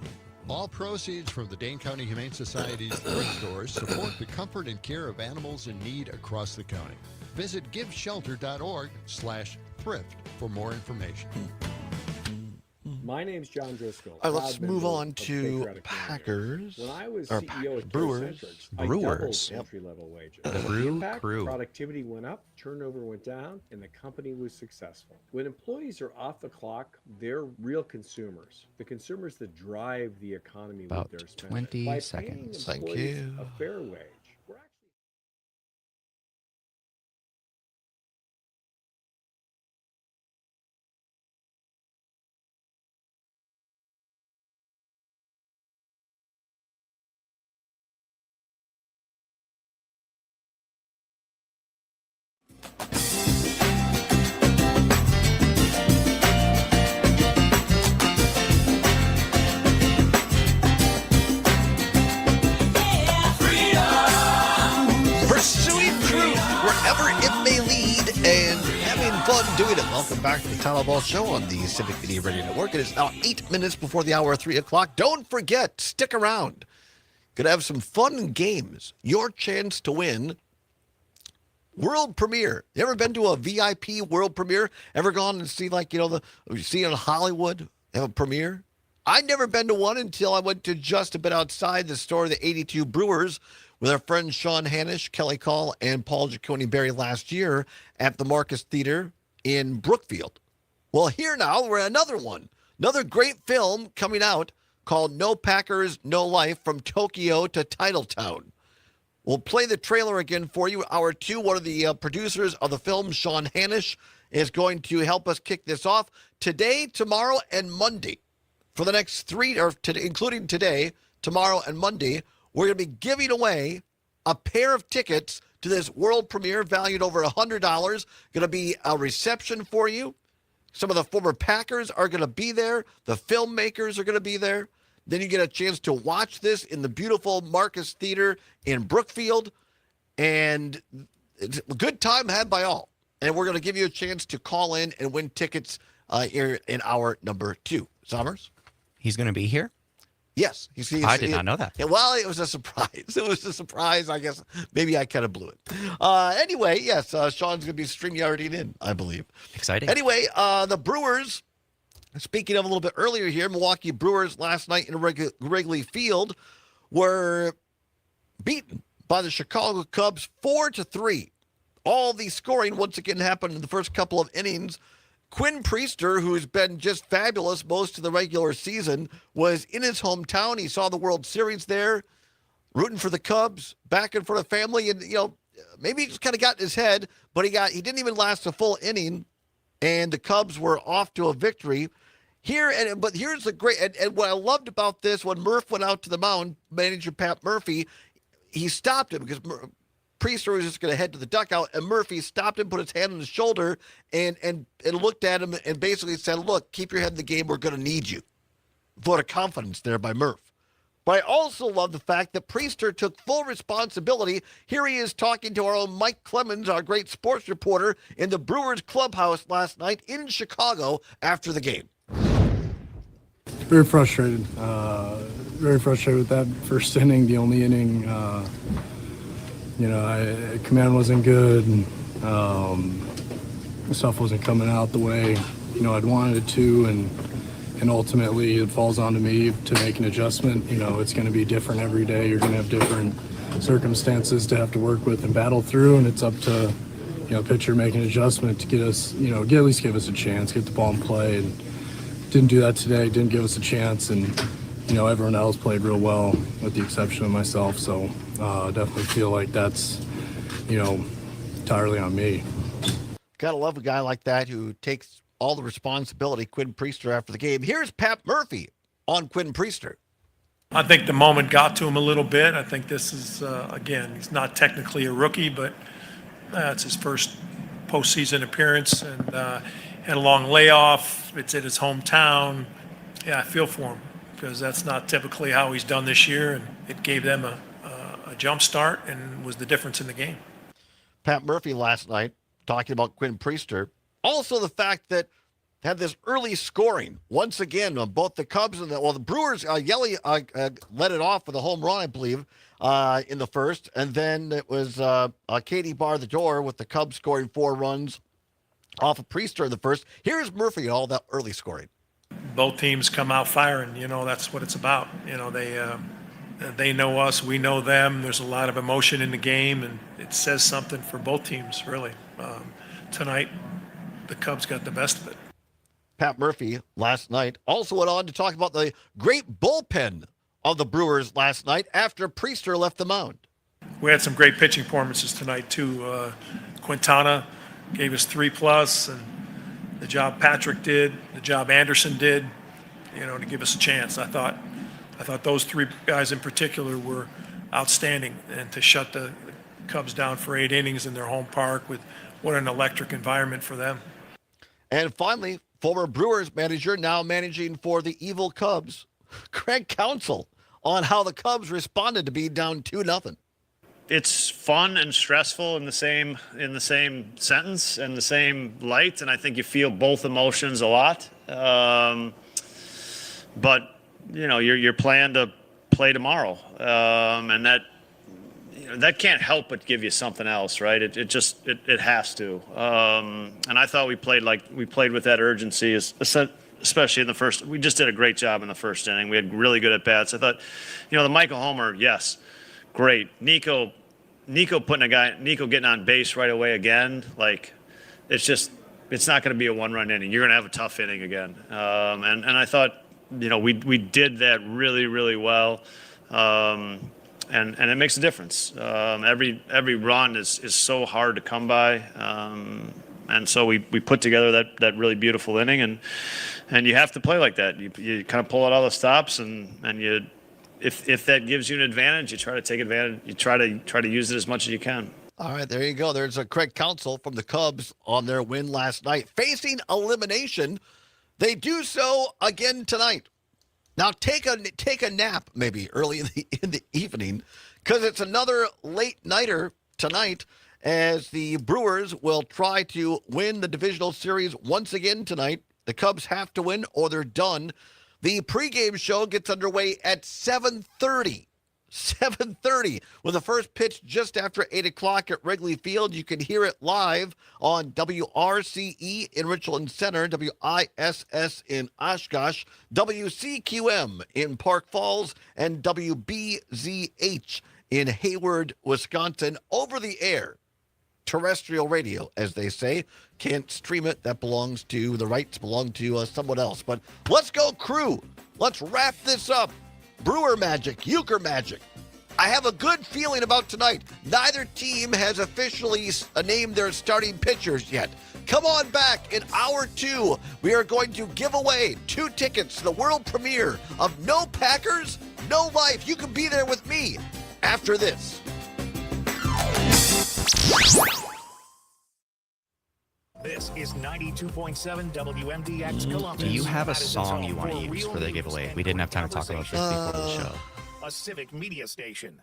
All proceeds from the Dane County Humane Society's thrift stores support the comfort and care of animals in need across the county. Visit giveshelter.org/thrift for more information. My name's John Driscoll. All right, let's proud move member on of to Patriotic Packers. When I was or CEO at Brewers. Centrics, Brewers. I doubled entry-level wages. The The Brew impact, Crew. productivity went up, turnover went down, and the company was successful. When employees are off the clock, they're real consumers. The consumers that drive the economy About with their spending. 20 By seconds. paying Thank employees you. a fair wage, we're actually Pursuing truth wherever it may lead and having fun doing it. Welcome back to the Todd Allbaugh Show on the Civic Media Radio Network. It is now 8 minutes before the hour of 3 o'clock. Don't forget, stick around. Gonna have some fun games. Your chance to win world premiere. You ever been to a VIP world premiere? Ever gone and see you see in Hollywood have a premiere? I'd never been to one until I went to just a bit outside the store, the 82 Brewers, with our friends Sean Hanish, Kelly Call, and Paul Giacone Berry last year at the Marcus Theater in Brookfield. Well, here now, we're at another one. Another great film coming out called No Packers, No Life, From Tokyo to Titletown. We'll play the trailer again for you. Hour 2, one of the producers of the film, Sean Hanish, is going to help us kick this off today, tomorrow, and Monday. For the next 3, including today, tomorrow, and Monday, we're going to be giving away a pair of tickets to this world premiere valued over $100. Going to be a reception for you. Some of the former Packers are going to be there. The filmmakers are going to be there. Then you get a chance to watch this in the beautiful Marcus Theater in Brookfield. And it's a good time had by all. And we're going to give you a chance to call in and win tickets here in hour number 2. Summers? He's going to be here? Yes. I did not know that. Yeah, well, it was a surprise. It was a surprise. I guess maybe I kind of blew it. Anyway, yes, Sean's going to be StreamYarding in, I believe. Exciting. Anyway, the Brewers, speaking of a little bit earlier here, Milwaukee Brewers last night in Wrigley Field were beaten by the Chicago Cubs 4-3. All the scoring once again happened in the first couple of innings. Quinn Priester, who's been just fabulous most of the regular season, was in his hometown. He saw the World Series there, rooting for the Cubs, back in front of family. And, maybe he just kind of got in his head, but he didn't even last a full inning, and the Cubs were off to a victory. But here's the great, and what I loved about this, when Murph went out to the mound, manager Pat Murphy, he stopped him because Priester was just going to head to the dugout, and Murphy stopped him, put his hand on his shoulder, and looked at him and basically said, look, keep your head in the game. We're going to need you. Vote of confidence there by Murph. But I also love the fact that Priester took full responsibility. Here he is talking to our own Mike Clemens, our great sports reporter, in the Brewers clubhouse last night in Chicago after the game. Very frustrated. Very frustrated with that first inning, the only inning. Command wasn't good, and stuff wasn't coming out the way I'd wanted it to, and ultimately it falls onto me to make an adjustment. It's going to be different every day. You're going to have different circumstances to have to work with and battle through, and it's up to pitcher make an adjustment to get us, at least give us a chance, get the ball in play, and didn't do that today. Didn't give us a chance, and everyone else played real well with the exception of myself. So definitely feel like that's entirely on me. Gotta love a guy like that who takes all the responsibility. Quinn Priester after the game. Here's Pat Murphy on Quinn Priester. I think the moment got to him a little bit. I think this is again, he's not technically a rookie, but it's his first postseason appearance, and had a long layoff. It's in his hometown. Yeah, I feel for him because that's not typically how he's done this year, and it gave them a jump start and was the difference in the game. Pat Murphy last night talking about Quinn Priester. Also the fact that had this early scoring once again on both the Cubs and the Brewers. Yelly led it off with a home run, I believe, in the first, and then it was Katie bar the door with the Cubs scoring 4 runs off of Priester in the first. Here's Murphy, all that early scoring. Both teams come out firing. That's what it's about. They know us, we know them. There's a lot of emotion in the game, and it says something for both teams, really. Tonight, the Cubs got the best of it. Pat Murphy last night also went on to talk about the great bullpen of the Brewers last night after Priester left the mound. We had some great pitching performances tonight, too. Quintana gave us 3+, and the job Patrick did, the job Anderson did, to give us a chance. I thought those 3 guys in particular were outstanding, and to shut the Cubs down for 8 innings in their home park with what an electric environment for them. And finally, former Brewers manager, now managing for the evil Cubs, Craig Counsell, on how the Cubs responded to being down 2-0. It's fun and stressful in the same sentence and the same light, and I think you feel both emotions a lot. But you're planning to play tomorrow, and that can't help but give you something else, right? It has to. And I thought we played with that urgency, especially in the first. We just did a great job in the first inning. We had really good at bats. I thought, the Michael Homer, yes, great. Nico getting on base right away again. It's not going to be a 1-run inning. You're going to have a tough inning again. And I thought, we did that really, really well. And it makes a difference. Every run is so hard to come by. And so we put together that really beautiful inning, and you have to play like that. You kind of pull out all the stops, and you, if that gives you an advantage, you try to take advantage. You try to use it as much as you can. All right, there you go. There's a Craig Counsell from the Cubs on their win last night, facing elimination. They do so again tonight. Now take a nap maybe early in the evening, because it's another late nighter tonight, as the Brewers will try to win the divisional series once again tonight. The Cubs have to win or they're done. The pregame show gets underway at 7:30. 7:30 with the first pitch just after 8 o'clock at Wrigley Field. You can hear it live on WRCE in Richland Center, WISS in Oshkosh, WCQM in Park Falls, and WBZH in Hayward, Wisconsin. Over the air, terrestrial radio, as they say. Can't stream it. That belongs to, the rights belong to someone else. But let's go, Crew. Let's wrap this up. Brewer magic, Euchre magic, I have a good feeling about tonight. Neither team has officially named their starting pitchers yet. Come on back in hour 2. We are going to give away 2 tickets to the world premiere of No Packers, No Life. You can be there with me after this. This is 92.7 WMDX Columbus. Do you have a Madison's song home you want to for use real for the news giveaway? and We didn't have time to talk about this before the show. A civic media station.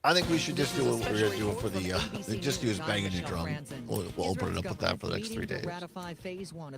I think we should just do what we're doing for the just use banging the drum. We'll open it up with that for the next 3 days.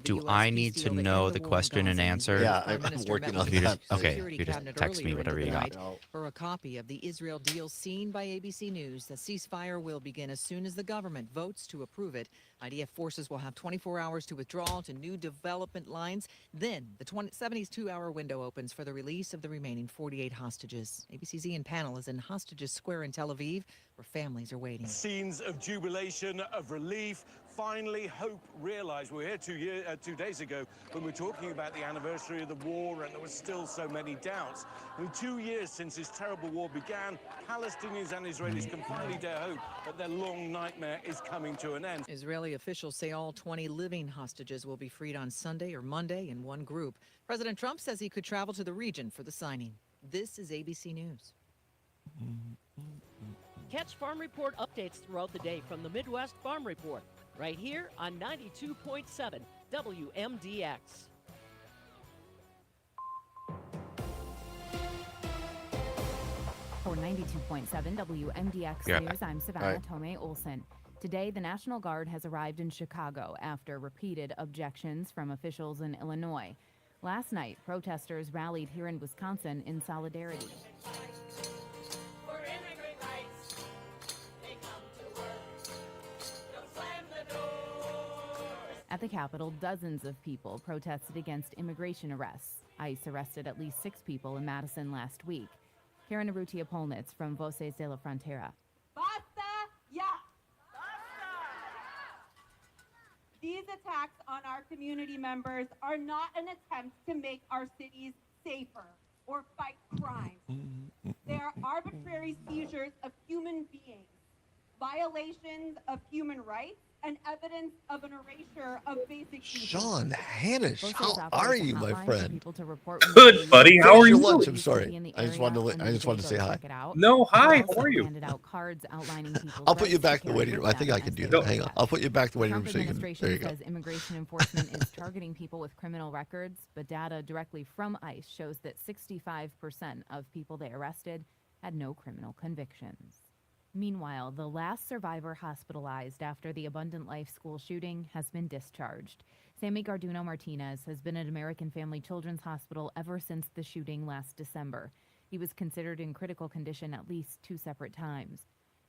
Do I need to know the question and answer? Yeah, I'm working on that. Okay, you just text me whatever you got. For a copy of the Israel deal seen by ABC News, the ceasefire will begin as soon as the government votes to approve it. IDF forces will have 24 hours to withdraw to new development lines. Then the 72-hour window opens for the release of the remaining 48 hostages. ABC's Ian Panel is in Hostages Square in Tel Aviv, where families are waiting. Scenes of jubilation, of relief. Finally, hope realized. We were here 2 days ago when we were talking about the anniversary of the war, and there were still so many doubts. In 2 years since this terrible war began, Palestinians and Israelis can finally dare hope that their long nightmare is coming to an end. Israeli officials say all 20 living hostages will be freed on Sunday or Monday in one group. President Trump says he could travel to the region for the signing. This is ABC News. Catch Farm Report updates throughout the day from the Midwest Farm Report, right here on 92.7 WMDX. For 92.7 WMDX Yeah. News, I'm All Savannah right. Tomei Olson. Today, the National Guard has arrived in Chicago after repeated objections from officials in Illinois. Last night, protesters rallied here in Wisconsin in solidarity. At the Capitol, dozens of people protested against immigration arrests. ICE arrested at least 6 people in Madison last week. Karen Urrutia-Polnitz from Voces de la Frontera. Basta ya! These attacks on our community members are not an attempt to make our cities safer or fight crime. They are arbitrary seizures of human beings, violations of human rights, and evidence of an erasure of basic decency. Sean Hannish, how are you, my friend? Good, buddy. How are Finish your you? lunch. I'm sorry. I just wanted to say hi. No, hi. How are you? I'll put you back in the waiting room. I think I can do that. Hang on. I'll put you back in the waiting room Trump so you can. administration There you go. says immigration enforcement is targeting people with criminal records, but data directly from ICE shows that 65% of people they arrested had no criminal convictions. Meanwhile, the last survivor hospitalized after the Abundant Life school shooting has been discharged. Sammy Garduno Martinez has been at American Family Children's Hospital ever since the shooting last December. He was considered in critical condition at least 2 separate times.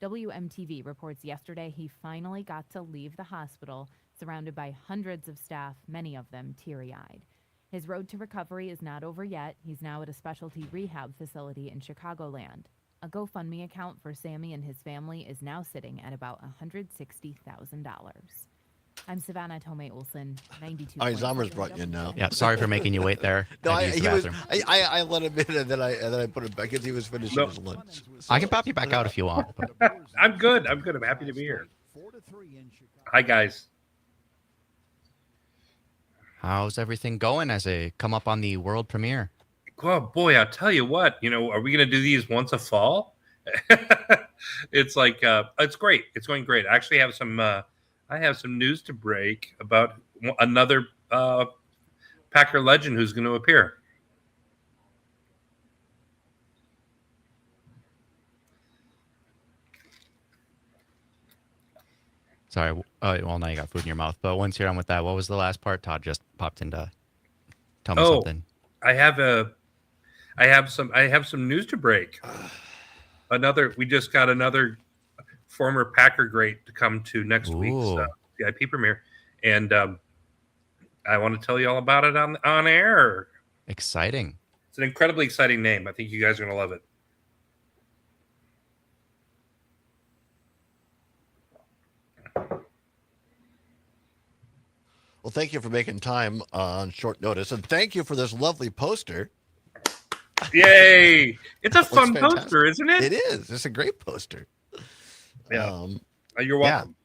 WMTV reports yesterday he finally got to leave the hospital, surrounded by hundreds of staff, many of them teary-eyed. His road to recovery is not over yet. He's now at a specialty rehab facility in Chicagoland. A GoFundMe account for Sammy and his family is now sitting at about $160,000. I'm Savannah Tomei Olson, 92. All right, Zomer's brought you in now. Yeah, sorry for making you wait there. No, I had to use the he was. bathroom. I let him in and then I put him back because he was finishing his lunch. I can pop you back out if you want. but- I'm good. I'm good. I'm happy to be here. Hi, guys. How's everything going as they come up on the world premiere? Oh boy, I'll tell you what. Are we going to do these once a fall? It's like it's great. It's going great. I actually have some. I have some news to break about another Packer legend who's going to appear. Sorry. Well, now you got food in your mouth. But once you're done with that, what was the last part? Todd just popped in to tell me something. I have some news to break. We just got another former Packer great to come to next week's VIP premiere, and I want to tell you all about it on air. Exciting! It's an incredibly exciting name. I think you guys are going to love it. Well, thank you for making time on short notice, and thank you for this lovely poster. Yay! It's a Looks fun fantastic. poster, isn't it? It is. It's a great poster. Yeah. You're welcome.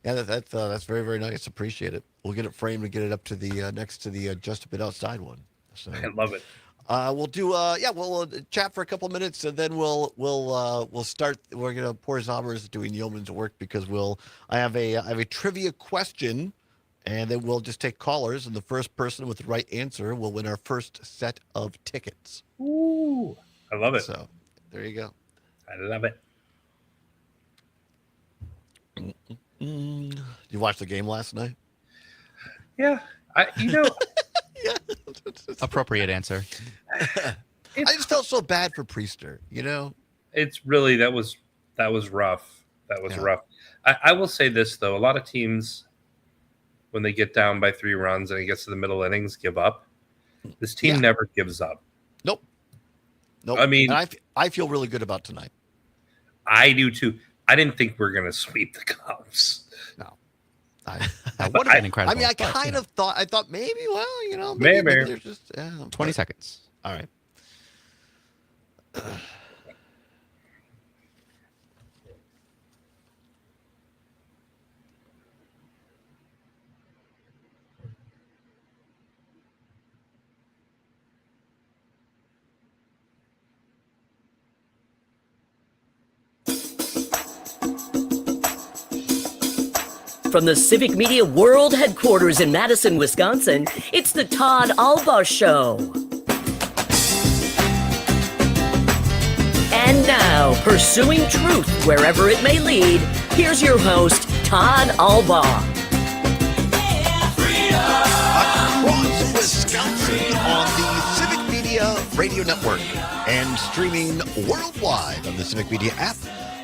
Yeah, that's very, very nice. Appreciate it. We'll get it framed and get it up to the next to the Just a Bit Outside one. So I love it. we'll do we'll chat for a couple minutes and then we'll start. We're gonna poor Zombers doing yeoman's work because I have a trivia question, and then we'll just take callers, and the first person with the right answer will win our first set of tickets. Ooh, I love it. So there you go. I love it. You watched the game last night? Yeah, Appropriate answer. I just felt so bad for Priester. It's really that was rough. That was rough. I will say this though: a lot of teams, when they get down by 3 runs and it gets to the middle innings, give up. This team never gives up. Nope. I mean, and I feel really good about tonight. I do too. I didn't think we were going to sweep the Cubs. No. That would have been incredible. I mean, I thought maybe, maybe there's just 20 seconds. All right. From the Civic Media World Headquarters in Madison, Wisconsin, it's the Todd Allbaugh Show. And now, pursuing truth wherever it may lead, here's your host, Todd Allbaugh. Across Wisconsin on the Civic Media Radio Network and streaming worldwide on the Civic Media app.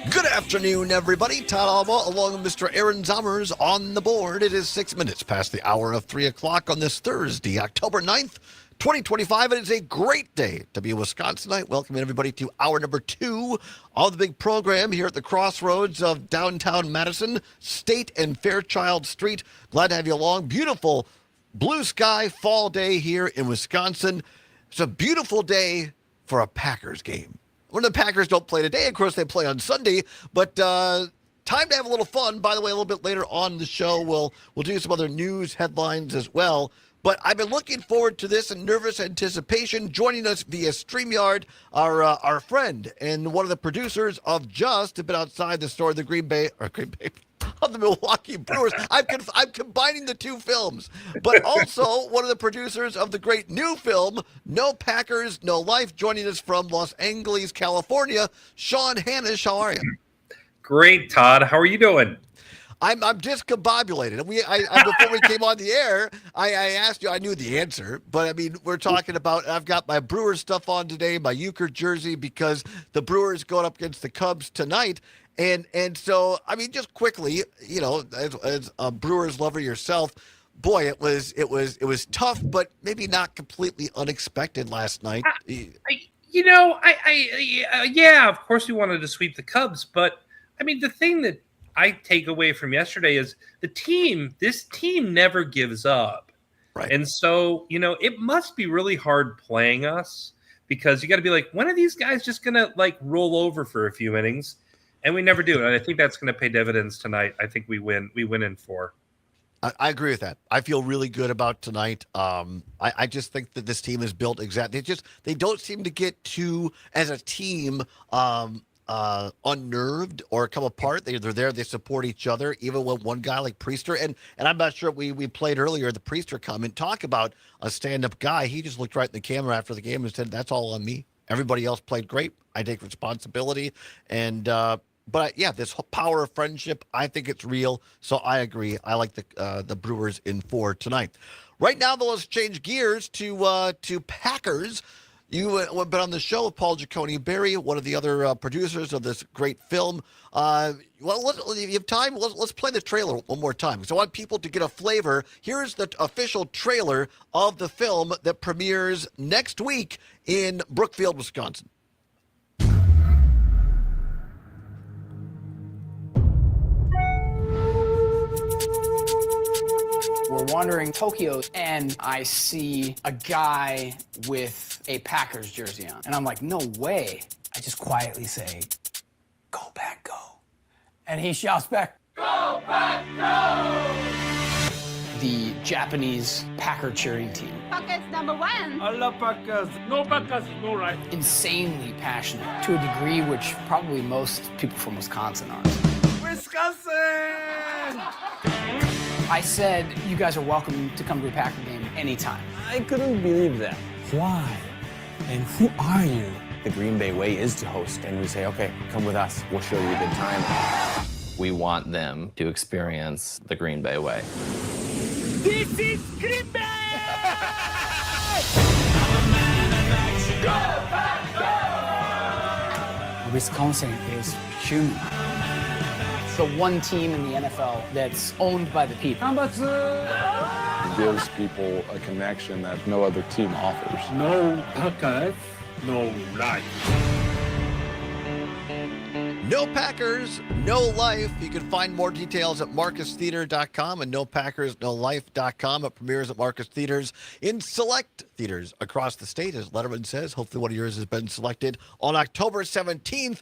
Good afternoon, everybody. Todd Allbaugh along with Mr. Aaron Zommers on the board. It is 6 minutes past the hour of 3 o'clock on this Thursday, October 9th, 2025. It is a great day to be a Wisconsinite. Welcoming everybody to hour number 2 of the big program here at the crossroads of downtown Madison, State and Fairchild Street. Glad to have you along. Beautiful blue sky fall day here in Wisconsin. It's a beautiful day for a Packers game. When the Packers don't play today, of course, they play on Sunday, but time to have a little fun. By the way, a little bit later on the show, we'll do some other news headlines as well. But I've been looking forward to this in nervous anticipation. Joining us via StreamYard, our friend and one of the producers of Just a Bit Outside the Store of the Green Bay of the Milwaukee Brewers. I'm combining the two films, but also one of the producers of the great new film, No Packers, No Life, joining us from Los Angeles, California. Sean Hannish, how are you? Great, Todd. How are you doing? I'm discombobulated. Before we came on the air, I asked you, I knew the answer, but I mean, we're talking about, I've got my Brewers stuff on today, my Euchre jersey, because the Brewers going up against the Cubs tonight. And so, I mean, just quickly, as a Brewers lover yourself, boy, it was tough, but maybe not completely unexpected last night. Yeah, of course we wanted to sweep the Cubs, but I mean, the thing that I take away from yesterday is this team never gives up. Right. And so, it must be really hard playing us because you got to be like, when are these guys just going to roll over for a few innings? And we never do. And I think that's going to pay dividends tonight. I think we win in 4. I agree with that. I feel really good about tonight. I just think that this team is built exactly. They don't seem to get too, as a team, unnerved or come apart. They're there. They support each other, even when one guy like Priester, and I'm not sure we played earlier the Priester comment, talk about a stand-up guy. He just looked right in the camera after the game and said, "That's all on me. Everybody else played great. I take responsibility." And but yeah, this power of friendship, I think it's real. So I agree. I like the Brewers in 4 tonight. Right now, though, let's change gears to Packers. You have been on the show with Paul Giacone Barry, one of the other producers of this great film. If you have time, let's play the trailer one more time, because I want people to get a flavor. Here's the official trailer of the film that premieres next week in Brookfield, Wisconsin. We're wandering Tokyo, and I see a guy with a Packers jersey on. And I'm like, no way. I just quietly say, go Pack, go. And he shouts back, go Pack, go! The Japanese Packer cheering team. Packers number one. I love Packers. No Packers, no right. Insanely passionate to a degree which probably most people from Wisconsin aren't. Wisconsin! I said, you guys are welcome to come to a Packer game anytime. I couldn't believe that. Why? And who are you? The Green Bay way is to host, and we say, okay, come with us. We'll show you a good time. We want them to experience the Green Bay way. This is Green Bay! Wisconsin is human. The one team in the NFL that's owned by the people. It gives people a connection that no other team offers. No Packers, no life. No Packers, no life. You can find more details at marcustheater.com and nopackersnolife.com. It premieres at Marcus Theaters in select theaters across the state, as Letterman says. Hopefully one of yours has been selected on October 17th.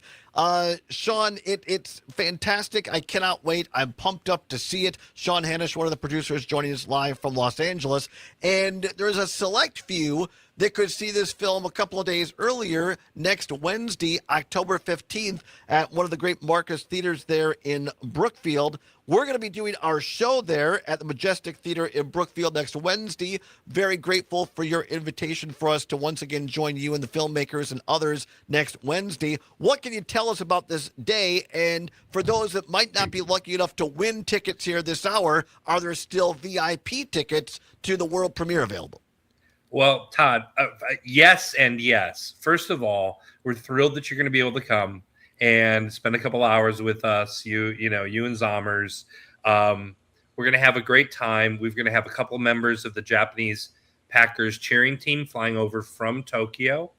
Sean, it's fantastic. I cannot wait. I'm pumped up to see it. Sean Hanish, one of the producers, joining us live from Los Angeles. And there's a select few that could see this film a couple of days earlier, next Wednesday, October 15th, at one of the great Marcus Theaters there in Brookfield. We're going to be doing our show there at the Majestic Theater in Brookfield next Wednesday. Very grateful for your invitation for us to once again join you and the filmmakers and others next Wednesday. What can you tell us about this day? And for those that might not be lucky enough to win tickets here this hour, are there still VIP tickets to the world premiere available? Well, Todd, yes and yes. First of all, we're thrilled that you're going to be able to come and spend a couple hours with us. You and Zommers. We're going to have a great time. We're going to have a couple members of the Japanese Packers cheering team flying over from Tokyo.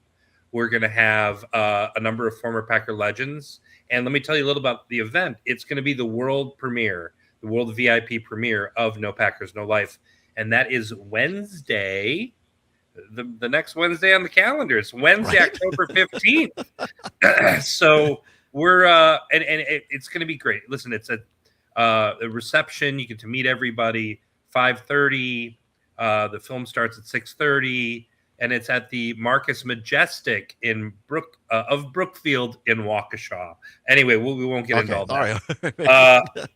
We're going to have a number of former Packer legends. And let me tell you a little about the event. It's going to be the world premiere, the world VIP premiere of No Packers, No Life. And that is Wednesday, the next Wednesday on the calendar. It's Wednesday, right? October 15th. So we're and it's going to be great. Listen, it's a reception. You get to meet everybody. 5:30. The film starts at 6:30, and it's at the Marcus Majestic in Brookfield in Waukesha. Anyway, we won't get into all that. Right.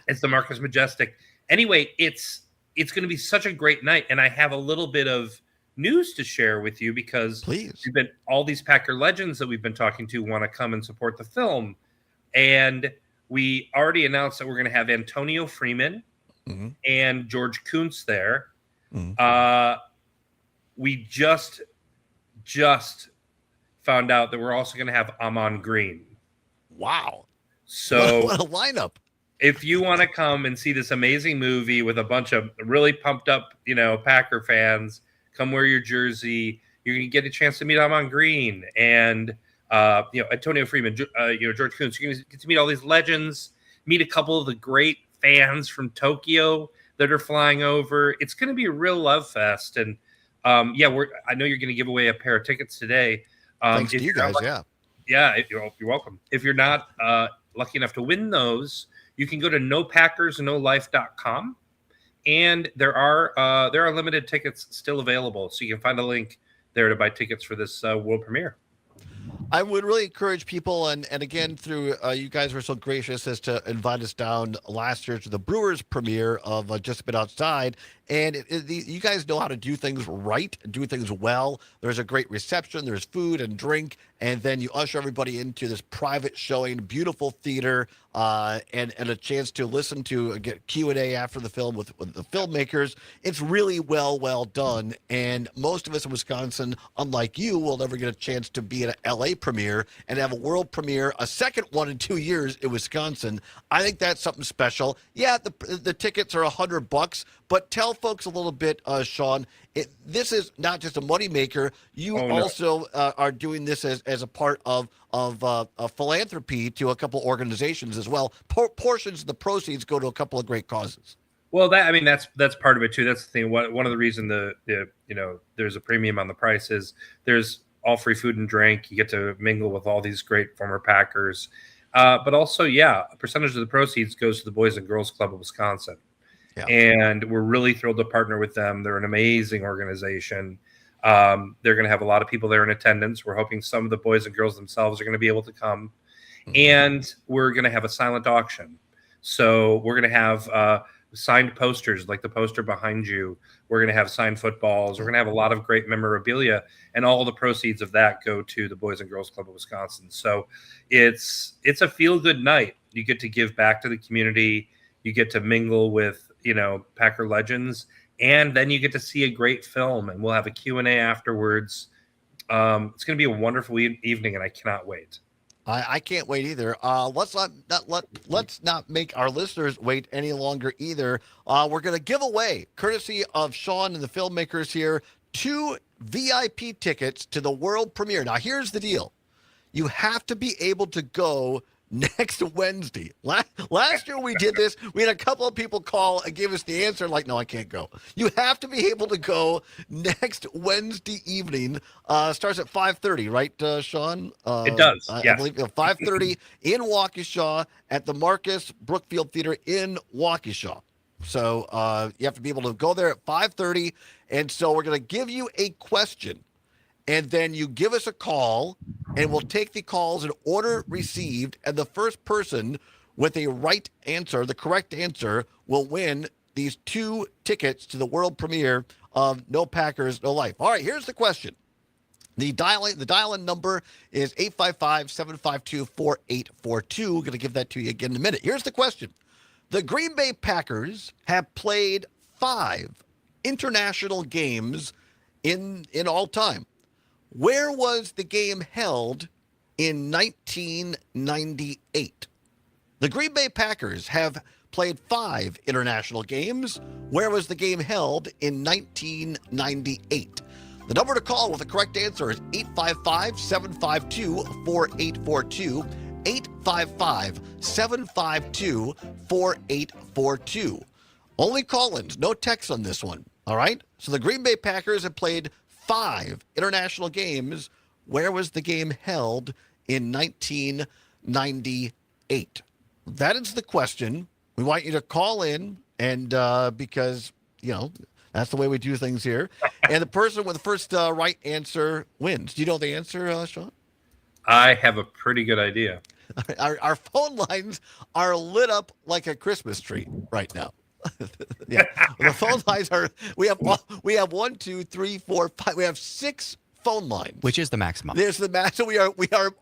It's the Marcus Majestic. Anyway, it's going to be such a great night, and I have a little bit of news to share with you because we've been all these Packer legends that we've been talking to want to come and support the film, and we already announced that we're going to have Antonio Freeman and George Kuntz there. We just found out that we're also going to have Amon Green. Wow! So what a lineup! If you want to come and see this amazing movie with a bunch of really pumped up, Packer fans, come wear your jersey. You're going to get a chance to meet Amon Green and, Antonio Freeman, George Kuntz. You're going to get to meet all these legends, meet a couple of the great fans from Tokyo that are flying over. It's going to be a real love fest. And, I know you're going to give away a pair of tickets today. Thanks to you guys, Yeah, you're welcome. If you're not lucky enough to win those, you can go to nopackersnolife.com, and there are limited tickets still available. So you can find a link there to buy tickets for this world premiere. I would really encourage people, and again, through you guys were so gracious as to invite us down last year to the Brewers premiere of Just a Bit Outside. And you guys know how to do things right, do things well. There's a great reception, there's food and drink, and then you usher everybody into this private showing, beautiful theater, and a chance to listen to get Q&A after the film with the filmmakers. It's really well done. And most of us in Wisconsin, unlike you, will never get a chance to be at an LA premiere and have a world premiere, a second one in 2 years in Wisconsin. I think that's something special. Yeah, the tickets are $100, but tell folks a little bit, Sean, this is not just a moneymaker. You also are doing this as a part of philanthropy to a couple organizations as well. Portions of the proceeds go to a couple of great causes. Well, that's part of it too. That's the thing. One of the reason there's a premium on the price is there's all free food and drink. You get to mingle with all these great former Packers, but also, a percentage of the proceeds goes to the Boys and Girls Club of Wisconsin, and we're really thrilled to partner with them. They're an amazing organization. They're going to have a lot of people there in attendance. We're hoping some of the boys and girls themselves are going to be able to come, and we're going to have a silent auction. So we're going to have signed posters like the poster behind you. We're going to have signed footballs. We're going to have a lot of great memorabilia, and all the proceeds of that go to the Boys and Girls Club of Wisconsin. So it's a feel-good night. You get to give back to the community. You get to mingle with, Packer legends, and then you get to see a great film, and we'll have a Q&A afterwards. It's going to be a wonderful evening, and I cannot wait. I can't wait either. Let's not make our listeners wait any longer either. We're going to give away, courtesy of Sean and the filmmakers here, 2 VIP tickets to the world premiere. Now, here's the deal. You have to be able to go next Wednesday. Last year we did this. We had a couple of people call and give us the answer like, no, I can't go. You have to be able to go next Wednesday evening. Starts at 5:30, right, Sean? It does, I yes. believe 5:30 in Waukesha at the Marcus Brookfield Theater in Waukesha. So you have to be able to go there at 5:30. And so we're going to give you a question. And then you give us a call, and we'll take the calls in order received. And the first person with a right answer, the correct answer, will win these 2 tickets to the world premiere of No Packers, No Life. All right, here's the question. The dial-in number is 855-752-4842. We're going to give that to you again in a minute. Here's the question. The Green Bay Packers have played 5 international games in all time. Where was the game held in 1998? The Green Bay Packers have played 5 international games. Where was the game held in 1998? The number to call with the correct answer is 855-752-4842. 855-752-4842. Only call-ins, no text on this one. All right? So the Green Bay Packers have played 5 international games. Where was the game held in 1998? That is the question. We want you to call in, and because, that's the way we do things here. And the person with the first right answer wins. Do you know the answer, Sean? I have a pretty good idea. Our phone lines are lit up like a Christmas tree right now. Yeah, the phone lines are. We have 1, 2, 3, 4, 5. We have 6 phone lines, which is the maximum. There's the max. So we are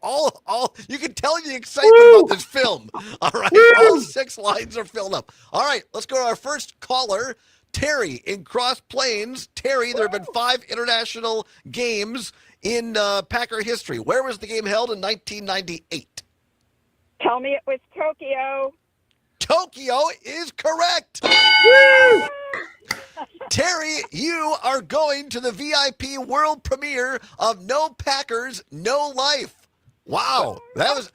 all. You can tell the excitement about this film. All right, all 6 lines are filled up. All right, let's go to our first caller, Terry in Cross Plains. Terry, there have been 5 international games in Packer history. Where was the game held in 1998? Tell me it was Tokyo. Tokyo is correct. Terry, you are going to the VIP world premiere of No Packers, No Life. Wow, that was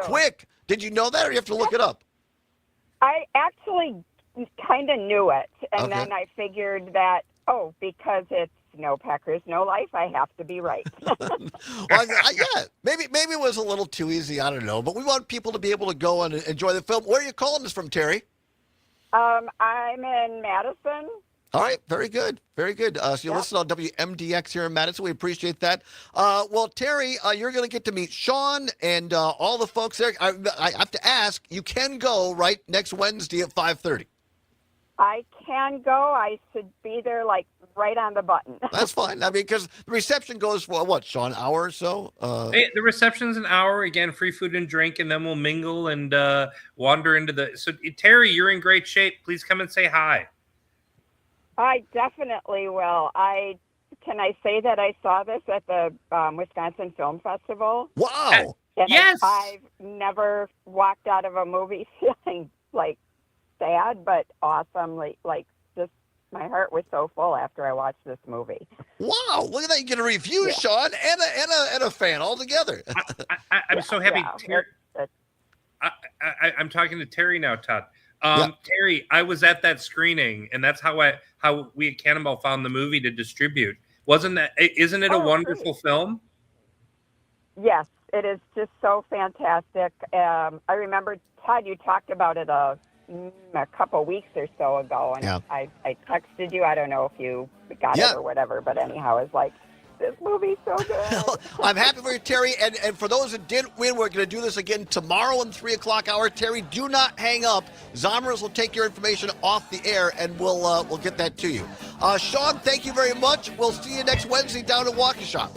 quick. Did you know that, or you have to look it up? I actually kind of knew it, and then I figured that because it's No Packers, No Life, I have to be right. Maybe it was a little too easy. I don't know, but we want people to be able to go and enjoy the film. Where are you calling us from, Terry? I'm in Madison. All right, very good, very good. So you listen on WMDX here in Madison. We appreciate that. Well, Terry, you're going to get to meet Sean and all the folks there. I have to ask, you can go right next Wednesday at 5:30. I can go. I should be there right on the button. That's fine. I mean, because the reception goes for what, Sean, an hour or so? Hey, the reception's an hour. Again, free food and drink, and then we'll mingle and wander into the. So, Terry, you're in great shape. Please come and say hi. I definitely will. Can I say that I saw this at the Wisconsin Film Festival? Wow! And yes. I've never walked out of a movie feeling sad, but awesome. Just my heart was so full after I watched this movie. Wow! Look at that! You get a review, Sean, and a fan all together. I'm so happy. I'm talking to Terry now, Todd. Terry, I was at that screening, and that's how we at Cannonball found the movie to distribute. Isn't it a wonderful film? Yes, it is just so fantastic. I remember, Todd, you talked about it a couple weeks or so ago, and I texted you. I don't know if you got it or whatever, but anyhow, I was like, this movie's so good. I'm happy for you, Terry. And for those that didn't win, we're going to do this again tomorrow in 3 o'clock hour. Terry, do not hang up. Zommers will take your information off the air, and we'll get that to you. Sean, thank you very much. We'll see you next Wednesday down at Waukesha.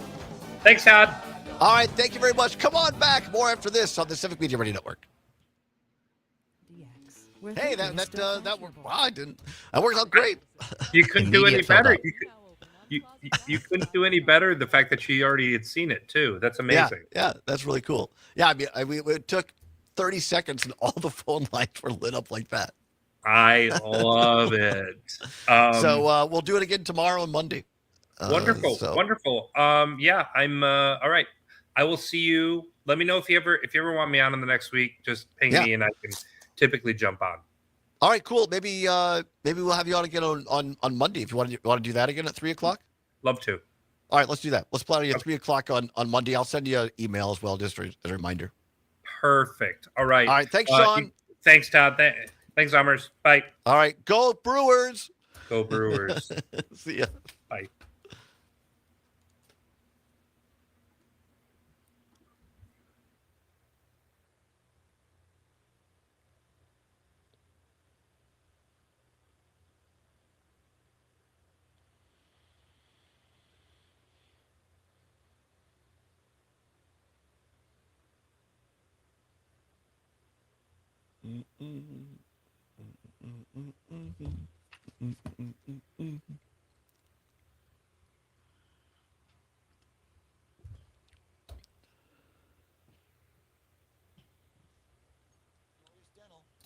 Thanks, Todd. All right, thank you very much. Come on back. More after this on the Civic Media Radio Network. Hey, that worked. Wow, I didn't. That worked out great. You couldn't do any better. You couldn't do any better. The fact that she already had seen it too. That's amazing. Yeah, that's really cool. Yeah, I mean, it took 30 seconds and all the phone lights were lit up like that. I love it. So we'll do it again tomorrow and Monday. Wonderful. Yeah, I'm all right. I will see you. Let me know if you ever want me on in the next week. Just ping me and I can typically jump on. All right, cool. Maybe we'll have you on again on Monday if you want to do that again at 3 o'clock. Love to. All right, let's do that. Let's plan on you at 3 o'clock on Monday. I'll send you an email as well, just as a reminder. Perfect. All right. All right. Thanks, Sean. Thanks, Todd. Thanks, Zommers. Bye. All right. Go Brewers. Go Brewers. See ya. Bye.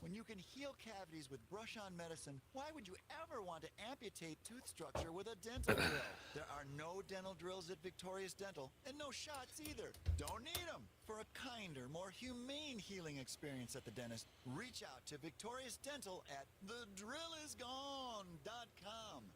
When you can heal cavities with brush-on medicine, why would you ever want to amputate tooth structure with a dental drill? There are no dental drills at Victorious Dental, and no shots either. Don't need them. For a kinder, more humane healing experience at the dentist, reach out to Victorious Dental at thedrillisgone.com.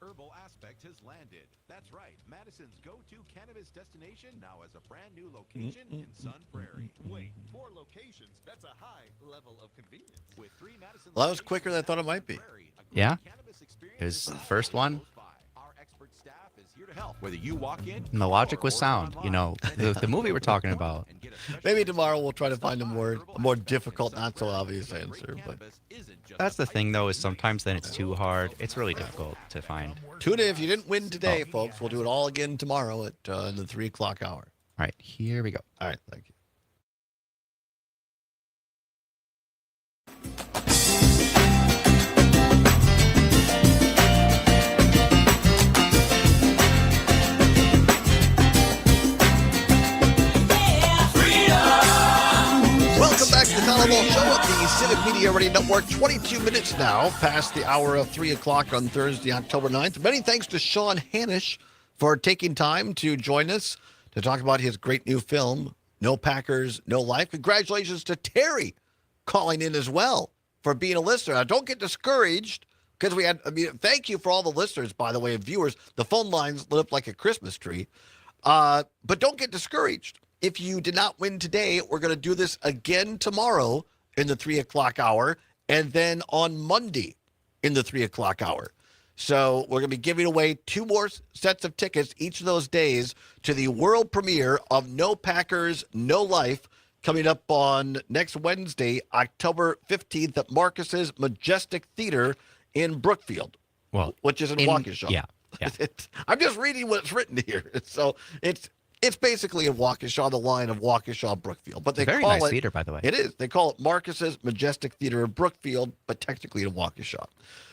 Herbal Aspect has landed. That's right. Madison's go-to cannabis destination now has a brand new location in Sun Prairie. Wait, 4 locations? That's a high level of convenience. With 3 Madison Well, that was quicker than I thought it might be. Yeah. It was the first one. Our expert staff is here to help. Whether you walk in, And the logic was sound. You know, the movie we're talking about. Maybe tomorrow we'll try to find a more difficult, not so obvious answer. But That's the thing, though, is sometimes then it's too hard. It's really difficult to find. tune in if you didn't win today, folks. We'll do it all again tomorrow at in the 3 o'clock hour. All right, here we go. All right, thank you. Welcome back to the Allbaugh Show at the Civic Media Radio Network. 22 minutes now past the hour of 3 o'clock on Thursday, October 9th. Many thanks to Sean Hannish for taking time to join us to talk about his great new film, No Packers, No Life. Congratulations to Terry calling in as well for being a listener. Now, don't get discouraged because thank you for all the listeners, by the way, and viewers. The phone lines lit up like a Christmas tree. But don't get discouraged. If you did not win today, we're going to do this again tomorrow in the 3 o'clock hour, and then on Monday in the 3 o'clock hour. So we're going to be giving away 2 more sets of tickets each of those days to the world premiere of No Packers, No Life, coming up on next Wednesday, October 15th at Marcus's Majestic Theater in Brookfield, which is in Waukesha. Yeah. I'm just reading what's written here. So it's basically in Waukesha, the line of Waukesha, Brookfield. But they Very call nice it theater, by the way. It is. They call it Marcus's Majestic Theater in Brookfield, but technically in Waukesha.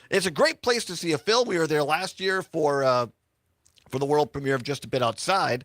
It's a great place to see a film. We were there last year for the world premiere of Just a Bit Outside.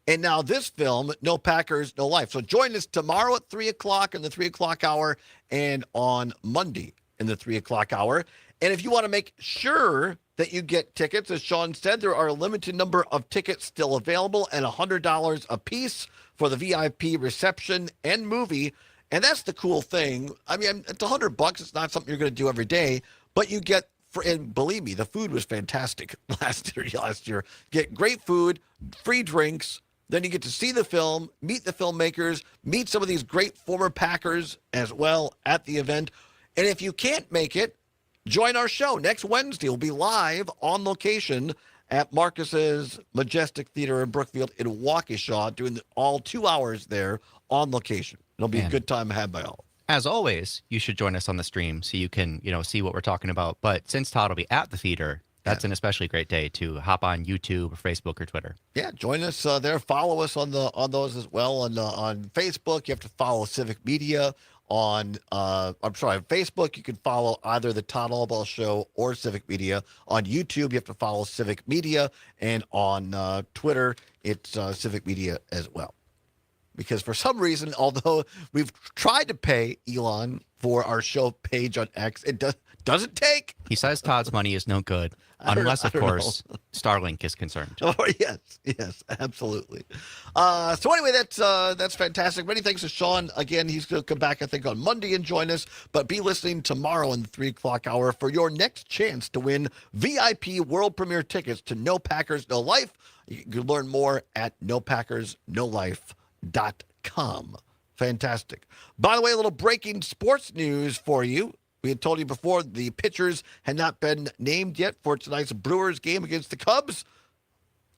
And now this film, No Packers, No Life. So join us tomorrow at 3 o'clock in the 3 o'clock hour and on Monday in the 3 o'clock hour. And if you want to make sure that you get tickets, as Sean said, there are a limited number of tickets still available and $100 a piece for the VIP reception and movie And that's the cool thing. I mean, it's $100. It's not something you're going to do every day, but you get, and believe me, the food was fantastic last year. Get great food, free drinks. Then you get to see the film, meet the filmmakers, meet some of these great former Packers as well at the event. And if you can't make it, join our show. Next Wednesday, we'll be live on location at Marcus's Majestic Theater in Brookfield in Waukesha, doing all 2 hours there on location. It'll be a good time had by all. As always, you should join us on the stream so you can, see what we're talking about. But since Todd will be at the theater, that's an especially great day to hop on YouTube or Facebook or Twitter. Yeah, join us there. Follow us on those as well. On Facebook, you have to follow Civic Media. On Facebook, you can follow either the Todd Allbaugh Show or Civic Media. On YouTube, you have to follow Civic Media, and on Twitter, it's Civic Media as well. Because for some reason, although we've tried to pay Elon for our show page on X, it doesn't take. He says Todd's money is no good, unless, of course, Starlink is concerned. Oh, yes, absolutely. So anyway, that's fantastic. Many thanks to Sean. Again, he's going to come back, I think, on Monday and join us. But be listening tomorrow in the 3 o'clock hour for your next chance to win VIP world premiere tickets to No Packers, No Life. You can learn more at NoPackersNoLife.com. Fantastic. By the way, a little breaking sports news for you. We had told you before the pitchers had not been named yet for tonight's Brewers game against the Cubs.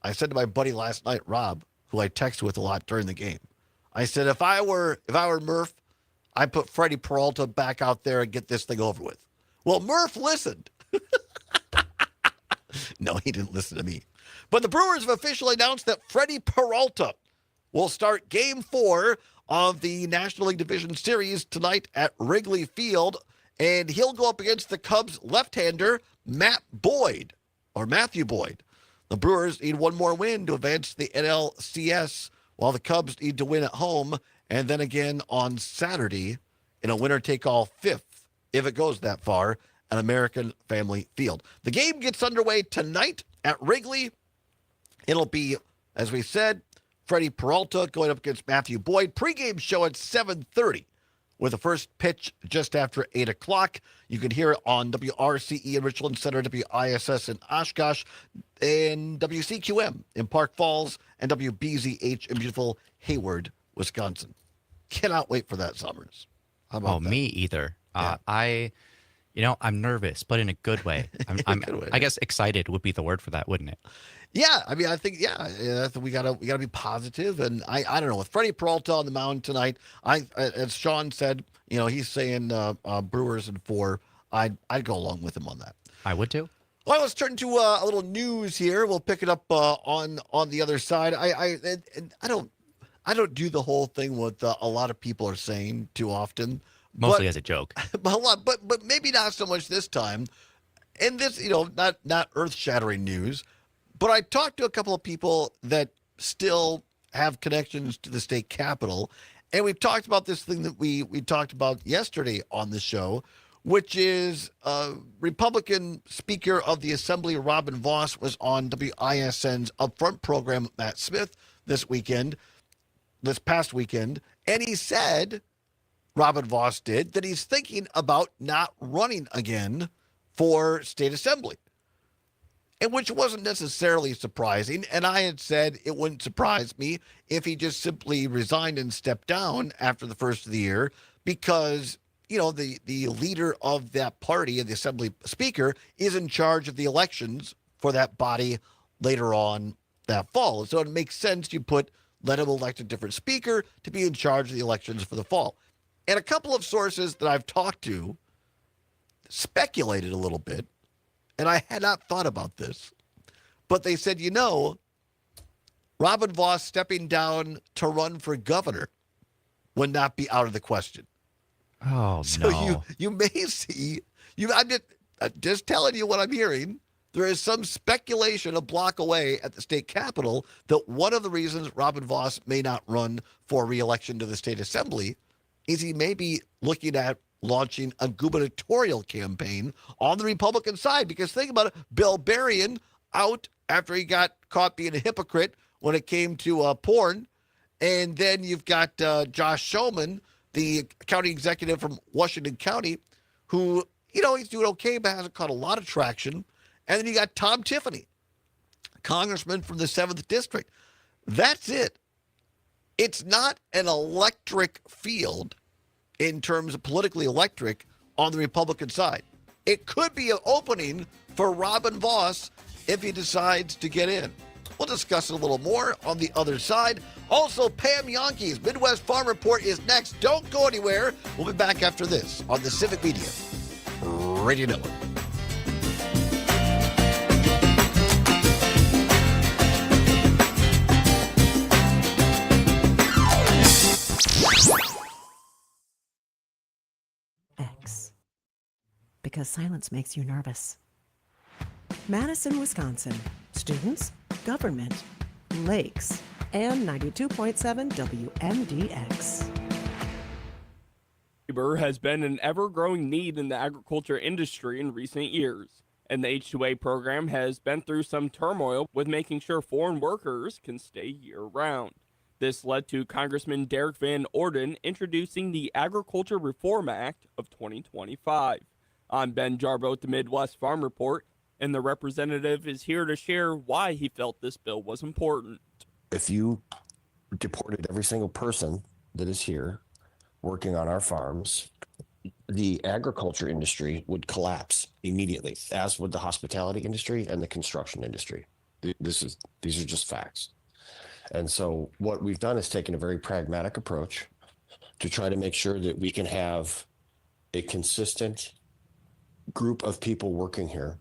I said to my buddy last night, Rob, who I text with a lot during the game, I said, if I were Murph, I'd put Freddie Peralta back out there and get this thing over with. Well, Murph listened. No, he didn't listen to me. But the Brewers have officially announced that Freddie Peralta will start Game 4 of the National League Division Series tonight at Wrigley Field, and he'll go up against the Cubs left-hander Matthew Boyd. The Brewers need one more win to advance to the NLCS, while the Cubs need to win at home, and then again on Saturday in a winner-take-all fifth, if it goes that far, at American Family Field. The game gets underway tonight at Wrigley. It'll be, as we said, Freddie Peralta going up against Matthew Boyd. Pre-game show at 7:30 with the first pitch just after 8 o'clock. You can hear it on WRCE in Richland Center, WISS in Oshkosh, and WCQM in Park Falls, and WBZH in beautiful Hayward, Wisconsin. Cannot wait for that, Summers. How about that? Me either. Yeah. I'm nervous, but in a good way. I guess excited would be the word for that, wouldn't it? Yeah, I mean, I think we gotta be positive, and I don't know, with Freddie Peralta on the mound tonight, as Sean said, he's saying Brewers in 4. I'd go along with him on that. I would too. Well, let's turn to a little news here. We'll pick it up on the other side. I don't do the whole thing what a lot of people are saying too often. Mostly as a joke. But maybe not so much this time. And this, not earth-shattering news. But I talked to a couple of people that still have connections to the state capitol, and we've talked about this thing that we talked about yesterday on the show, which is Republican Speaker of the Assembly, Robin Vos, was on WISN's Upfront program, Matt Smith, this past weekend, and he said, Robin Vos did, that he's thinking about not running again for state assembly. And which wasn't necessarily surprising. And I had said it wouldn't surprise me if he just simply resigned and stepped down after the first of the year, because, the leader of that party and the assembly speaker is in charge of the elections for that body later on that fall. So it makes sense you let him elect a different speaker to be in charge of the elections for the fall. And a couple of sources that I've talked to speculated a little bit, and I had not thought about this, but they said, Robin Vos stepping down to run for governor would not be out of the question. Oh, so no. you may see, I'm just telling you what I'm hearing. There is some speculation a block away at the state capitol that one of the reasons Robin Vos may not run for re-election to the state assembly is he may be looking at launching a gubernatorial campaign on the Republican side. Because think about it, Bill Berrien out after he got caught being a hypocrite when it came to porn. And then you've got Josh Schoeman the county executive from Washington County, who, he's doing okay, but hasn't caught a lot of traction. And then you got Tom Tiffany, congressman from the 7th District. That's it. It's not an electric field in terms of politically electric on the Republican side. It could be an opening for Robin Vos if he decides to get in. We'll discuss it a little more on the other side. Also, Pam Yonkie's Midwest Farm Report is next. Don't go anywhere. We'll be back after this on the Civic Media Radio Network. X. Because silence makes you nervous. Madison, Wisconsin. Students, government, lakes, and 92.7 WMDX. Labor has been an ever-growing need in the agriculture industry in recent years, and the H-2A program has been through some turmoil with making sure foreign workers can stay year-round. This led to Congressman Derek Van Orden introducing the Agriculture Reform Act of 2025. I'm Ben Jarbo with the Midwest Farm Report, and the representative is here to share why he felt this bill was important. If you deported every single person that is here working on our farms, the agriculture industry would collapse immediately, as would the hospitality industry and the construction industry. These are just facts. And so what we've done is taken a very pragmatic approach to try to make sure that we can have a consistent group of people working here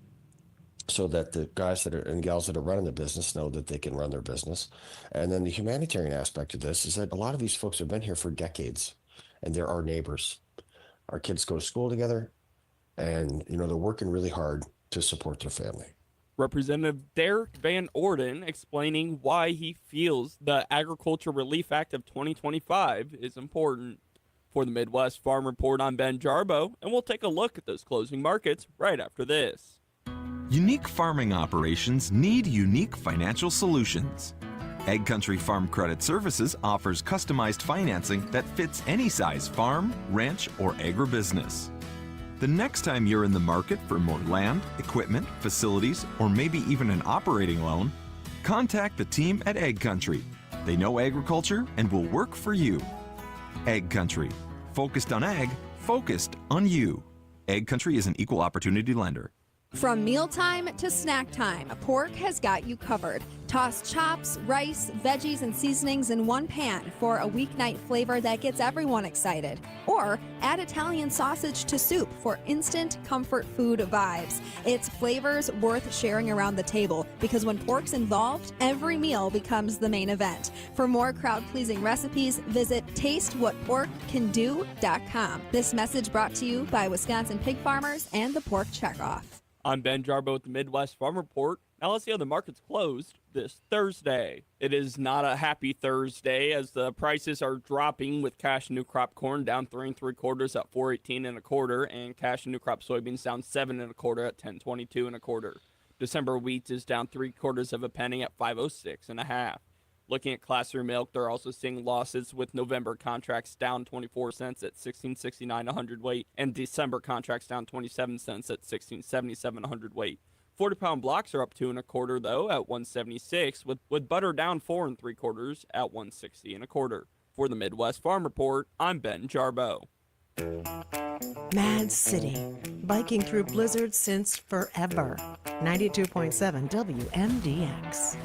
so that the guys that are and gals that are running the business know that they can run their business. And then the humanitarian aspect of this is that a lot of these folks have been here for decades and they're our neighbors. Our kids go to school together and, they're working really hard to support their family. Representative Derek Van Orden explaining why he feels the Agriculture Relief Act of 2025 is important. For the Midwest Farm Report, I'm Ben Jarbo, and we'll take a look at those closing markets right after this. Unique farming operations need unique financial solutions. Egg Country Farm Credit Services offers customized financing that fits any size farm, ranch, or agribusiness. The next time you're in the market for more land, equipment, facilities, or maybe even an operating loan, contact the team at Egg Country. They know agriculture and will work for you. Egg Country. Focused on ag, focused on you. Egg Country is an equal opportunity lender. From mealtime to snack time, Pork has got you covered. Toss chops, rice, veggies, and seasonings in one pan for a weeknight flavor that gets everyone excited. Or add Italian sausage to soup for instant comfort food vibes. It's flavors worth sharing around the table because when pork's involved, every meal becomes the main event. For more crowd-pleasing recipes, visit tastewhatporkcando.com. This message brought to you by Wisconsin pig farmers and the Pork Checkoff. I'm Ben Jarbo with the Midwest Farm Report. Now let's see how the market's closed this Thursday. It is not a happy Thursday as the prices are dropping with cash and new crop corn down 3 3/4 at $4.18 1/4 and cash and new crop soybeans down 7 1/4 at $10.22 1/4. December wheat is down 3/4 of a penny at $5.06 1/2. Looking at class through milk, they're also seeing losses with November contracts down 24 cents at $16.69 a hundredweight and December contracts down 27 cents at $16.77 a hundredweight. 40-pound blocks are up 2 1/4 though at $1.76 with butter down 4 3/4 at $1.60 1/4. For the Midwest Farm Report, I'm Ben Jarbo. Mad City, biking through blizzards since forever. 92.7 WMDX.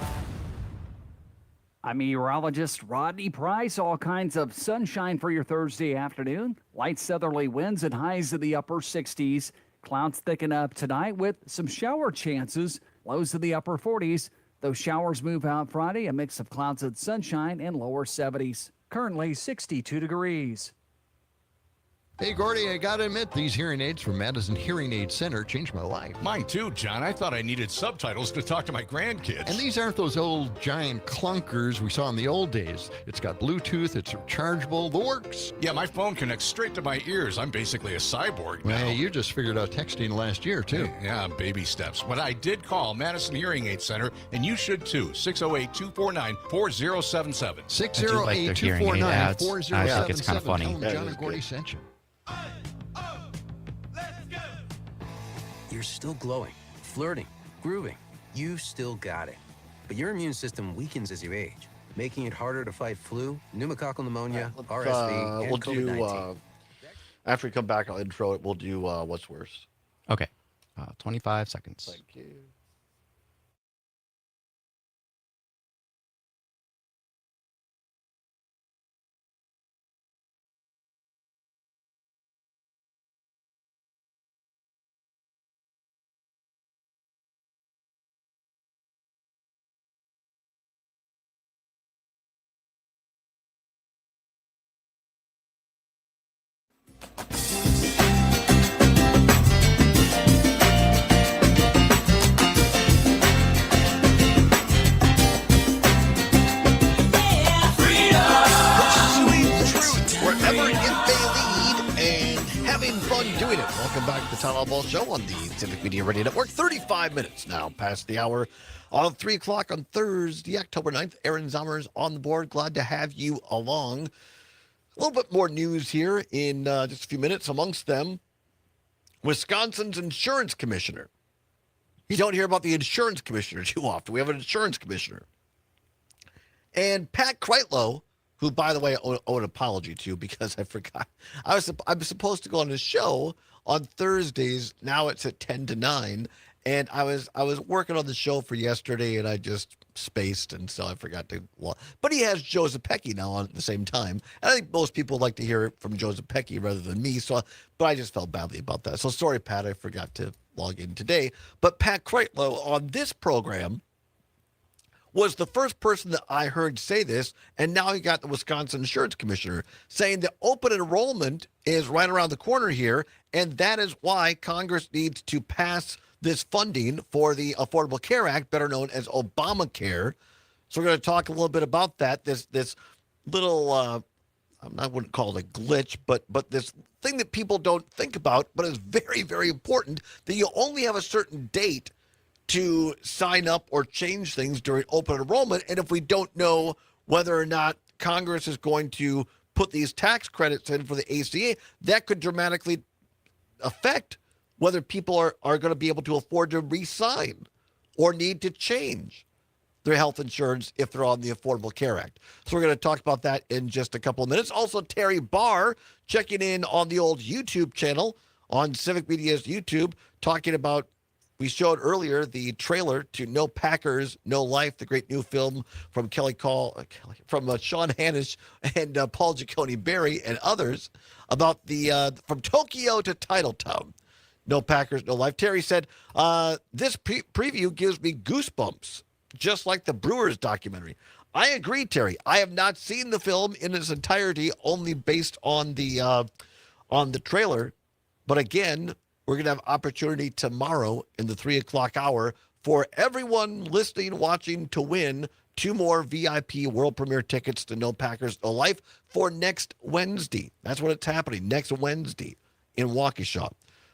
I'm meteorologist Rodney Price. All kinds of sunshine for your Thursday afternoon. Light southerly winds and highs in the upper 60s. Clouds thicken up tonight with some shower chances. Lows in the upper 40s. Those showers move out Friday. A mix of clouds and sunshine in lower 70s. Currently 62 degrees. Hey, Gordy, I gotta admit, these hearing aids from Madison Hearing Aid Center changed my life. Mine too, John. I thought I needed subtitles to talk to my grandkids. And these aren't those old giant clunkers we saw in the old days. It's got Bluetooth, it's rechargeable, the works. Yeah, my phone connects straight to my ears. I'm basically a cyborg now. Well, you just figured out texting last year, too. Yeah, baby steps. But I did call Madison Hearing Aid Center, and you should too. 608-249-4077. 608-249-4077. I think it's kind of funny. Tell them John and Gordy sent you. You're still glowing, flirting, grooving. You still got it. But your immune system weakens as you age, making it harder to fight flu, pneumococcal pneumonia, RSV, and we'll COVID-19. do, after we come back, I'll intro it. We'll do what's worse. Okay. 25 seconds. Thank you. Doing it. Welcome back to the Todd Allbaugh Show on the Civic Media Radio Network. 35 minutes now past the hour on 3 o'clock on Thursday, October 9th. Aaron Zommer's on the board. Glad to have you along. A little bit more news here in just a few minutes. Amongst them, Wisconsin's insurance commissioner. You don't hear about the insurance commissioner too often. We have an insurance commissioner. And Pat Kreitlow, who, by the way, I owe an apology to because I forgot. I was supposed to go on his show on Thursdays. Now it's at 10 to 9. And I was working on the show for yesterday, and I just spaced, and so I forgot to. But he has Joe Zepecki now on at the same time. And I think most people like to hear it from Joe Zepecki rather than me. But I just felt badly about that. So sorry, Pat, I forgot to log in today. But Pat Kreitlow on this program was the first person that I heard say this, and now you got the Wisconsin Insurance Commissioner saying that open enrollment is right around the corner here, and that is why Congress needs to pass this funding for the Affordable Care Act, better known as Obamacare. So we're going to talk a little bit about that, this little, I wouldn't call it a glitch, but this thing that people don't think about, but is very, very important, that you only have a certain date to sign up or change things during open enrollment. And if we don't know whether or not Congress is going to put these tax credits in for the ACA, that could dramatically affect whether people are going to be able to afford to re-sign or need to change their health insurance if they're on the Affordable Care Act. So we're going to talk about that in just a couple of minutes. Also, Terry Barr checking in on the old YouTube channel, on Civic Media's YouTube, talking about, we showed earlier the trailer to No Packers, No Life, the great new film from Sean Hannish and Paul Giacone Berry and others about the from Tokyo to Titletown. No Packers, No Life. Terry said, this preview gives me goosebumps, just like the Brewers documentary. I agree, Terry. I have not seen the film in its entirety, only based on the trailer. But again, we're going to have opportunity tomorrow in the 3 o'clock hour for everyone listening, watching to win 2 more VIP world premiere tickets to No Packers, No Life for next Wednesday. That's when it's happening, next Wednesday in Waukesha.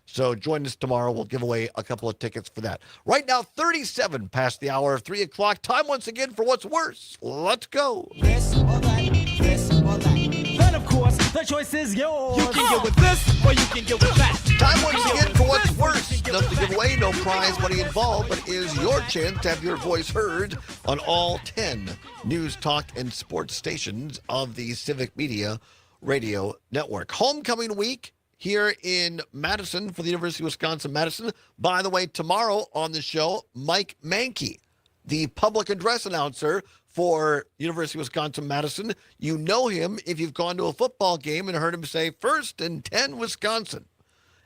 So join us tomorrow. We'll give away a couple of tickets for that. Right now, 37 past the hour of 3 o'clock. Time once again for What's Worse. Let's go. This or that, this or that. Then, of course, the choice is yours. You can get with this or you can get with that. Time once again for What's Worse. Nothing to give away, no prize money involved, but is your chance to have your voice heard on all 10 news, talk, and sports stations of the Civic Media Radio Network. Homecoming week here in Madison for the University of Wisconsin-Madison. By the way, tomorrow on the show, Mike Mankey, the public address announcer for University of Wisconsin-Madison. You know him if you've gone to a football game and heard him say, 1st and 10 Wisconsin.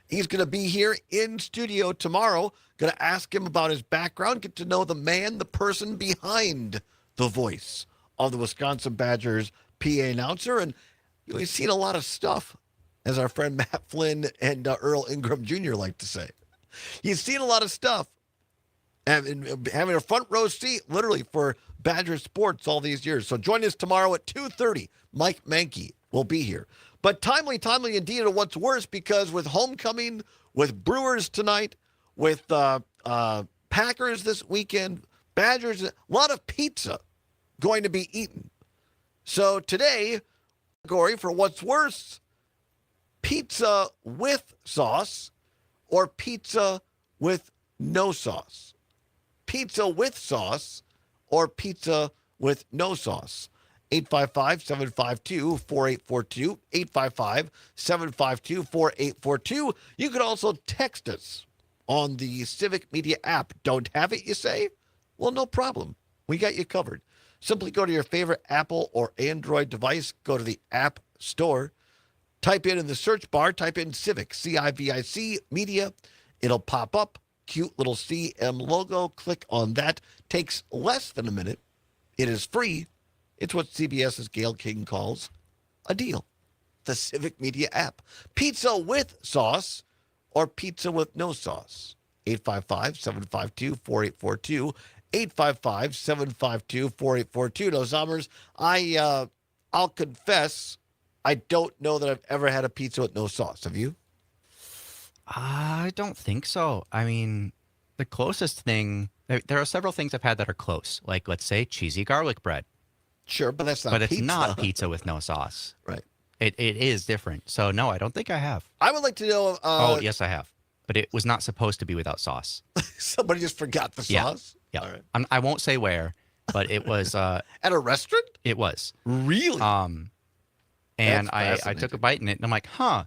He's going to be here in studio tomorrow. Going to ask him about his background, get to know the man, the person behind the voice of the Wisconsin Badgers PA announcer. And we've seen a lot of stuff as our friend Matt Flynn and Earl Ingram Jr. like to say. You've seen a lot of stuff. And having a front row seat, literally, for Badger sports all these years. So join us tomorrow at 2:30. Mike Mankey will be here. But timely indeed of what's worse, because with homecoming, with Brewers tonight, with Packers this weekend, Badgers, a lot of pizza going to be eaten. So today, category for what's worse, pizza with sauce or pizza with no sauce. Pizza with sauce or pizza with no sauce. 855-752-4842. 855-752-4842. You can also text us on the Civic Media app. Don't have it, you say? Well, no problem. We got you covered. Simply go to your favorite Apple or Android device. Go to the App Store. Type in the search bar. Type in Civic, C-I-V-I-C, Media. It'll pop up. Cute little CM logo. Click on that. Takes less than a minute. It is free. It's what CBS's Gail King calls a deal. The Civic Media app. Pizza with sauce or pizza with no sauce. 855-752-4842. 855-752-4842. No, Summers, I'll confess, I don't know that I've ever had a pizza with no sauce. Have you? I don't think so. I mean, the closest thing, there are several things I've had that are close. Like, let's say, cheesy garlic bread. Sure, but that's not But pizza. it's not pizza with no sauce. Right. It is different. So, no, I don't think I have. I would like to know... oh, yes, I have. But it was not supposed to be without sauce. Somebody just forgot the sauce? Yeah. All right. I won't say where, but it was... At a restaurant? It was. Really? And That's I took fascinating. a bite in it, and I'm like, huh.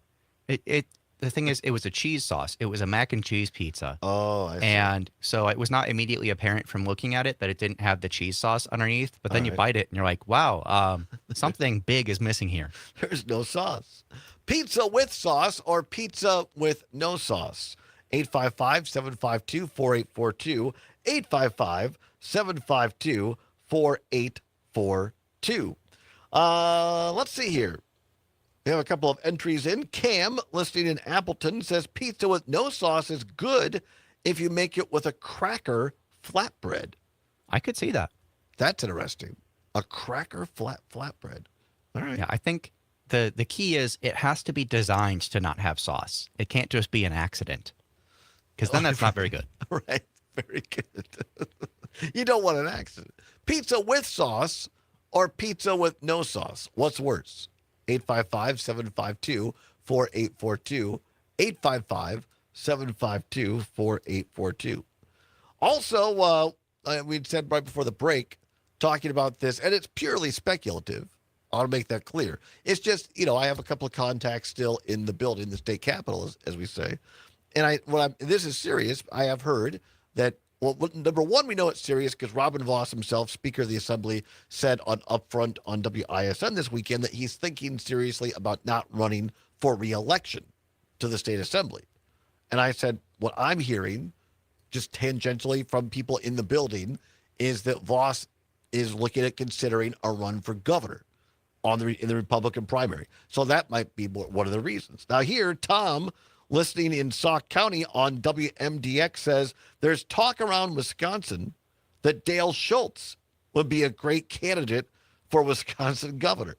The thing is, it was a cheese sauce. It was a mac and cheese pizza. Oh, I see. And so it was not immediately apparent from looking at it that it didn't have the cheese sauce underneath. But then All you right. bite it, and you're like, wow, something big is missing here. There's no sauce. Pizza with sauce or pizza with no sauce. 855-752-4842. 855-752-4842. Let's see here. We have a couple of entries in. Cam, listening in Appleton, says pizza with no sauce is good if you make it with a cracker flatbread. I could see that. That's interesting. A cracker flatbread. All right. Yeah, I think the key is it has to be designed to not have sauce. It can't just be an accident, because then that's not very good. Right. Very good. You don't want an accident. Pizza with sauce or pizza with no sauce? What's worse? 855-752-4842. 855-752-4842. Also, we'd said right before the break, talking about this, and it's purely speculative. I want to make that clear. It's just, I have a couple of contacts still in the building, the state capitol, as we say. And this is serious. I have heard that, well, number one, we know it's serious because Robin Voss himself, Speaker of the Assembly, said on Upfront on WISN this weekend that he's thinking seriously about not running for re-election to the state assembly. And I said, what I'm hearing, just tangentially from people in the building, is that Voss is looking at considering a run for governor in the Republican primary. So that might be one of the reasons. Now here, Tom, listening in Sauk County on WMDX, says there's talk around Wisconsin that Dale Schultz would be a great candidate for Wisconsin governor.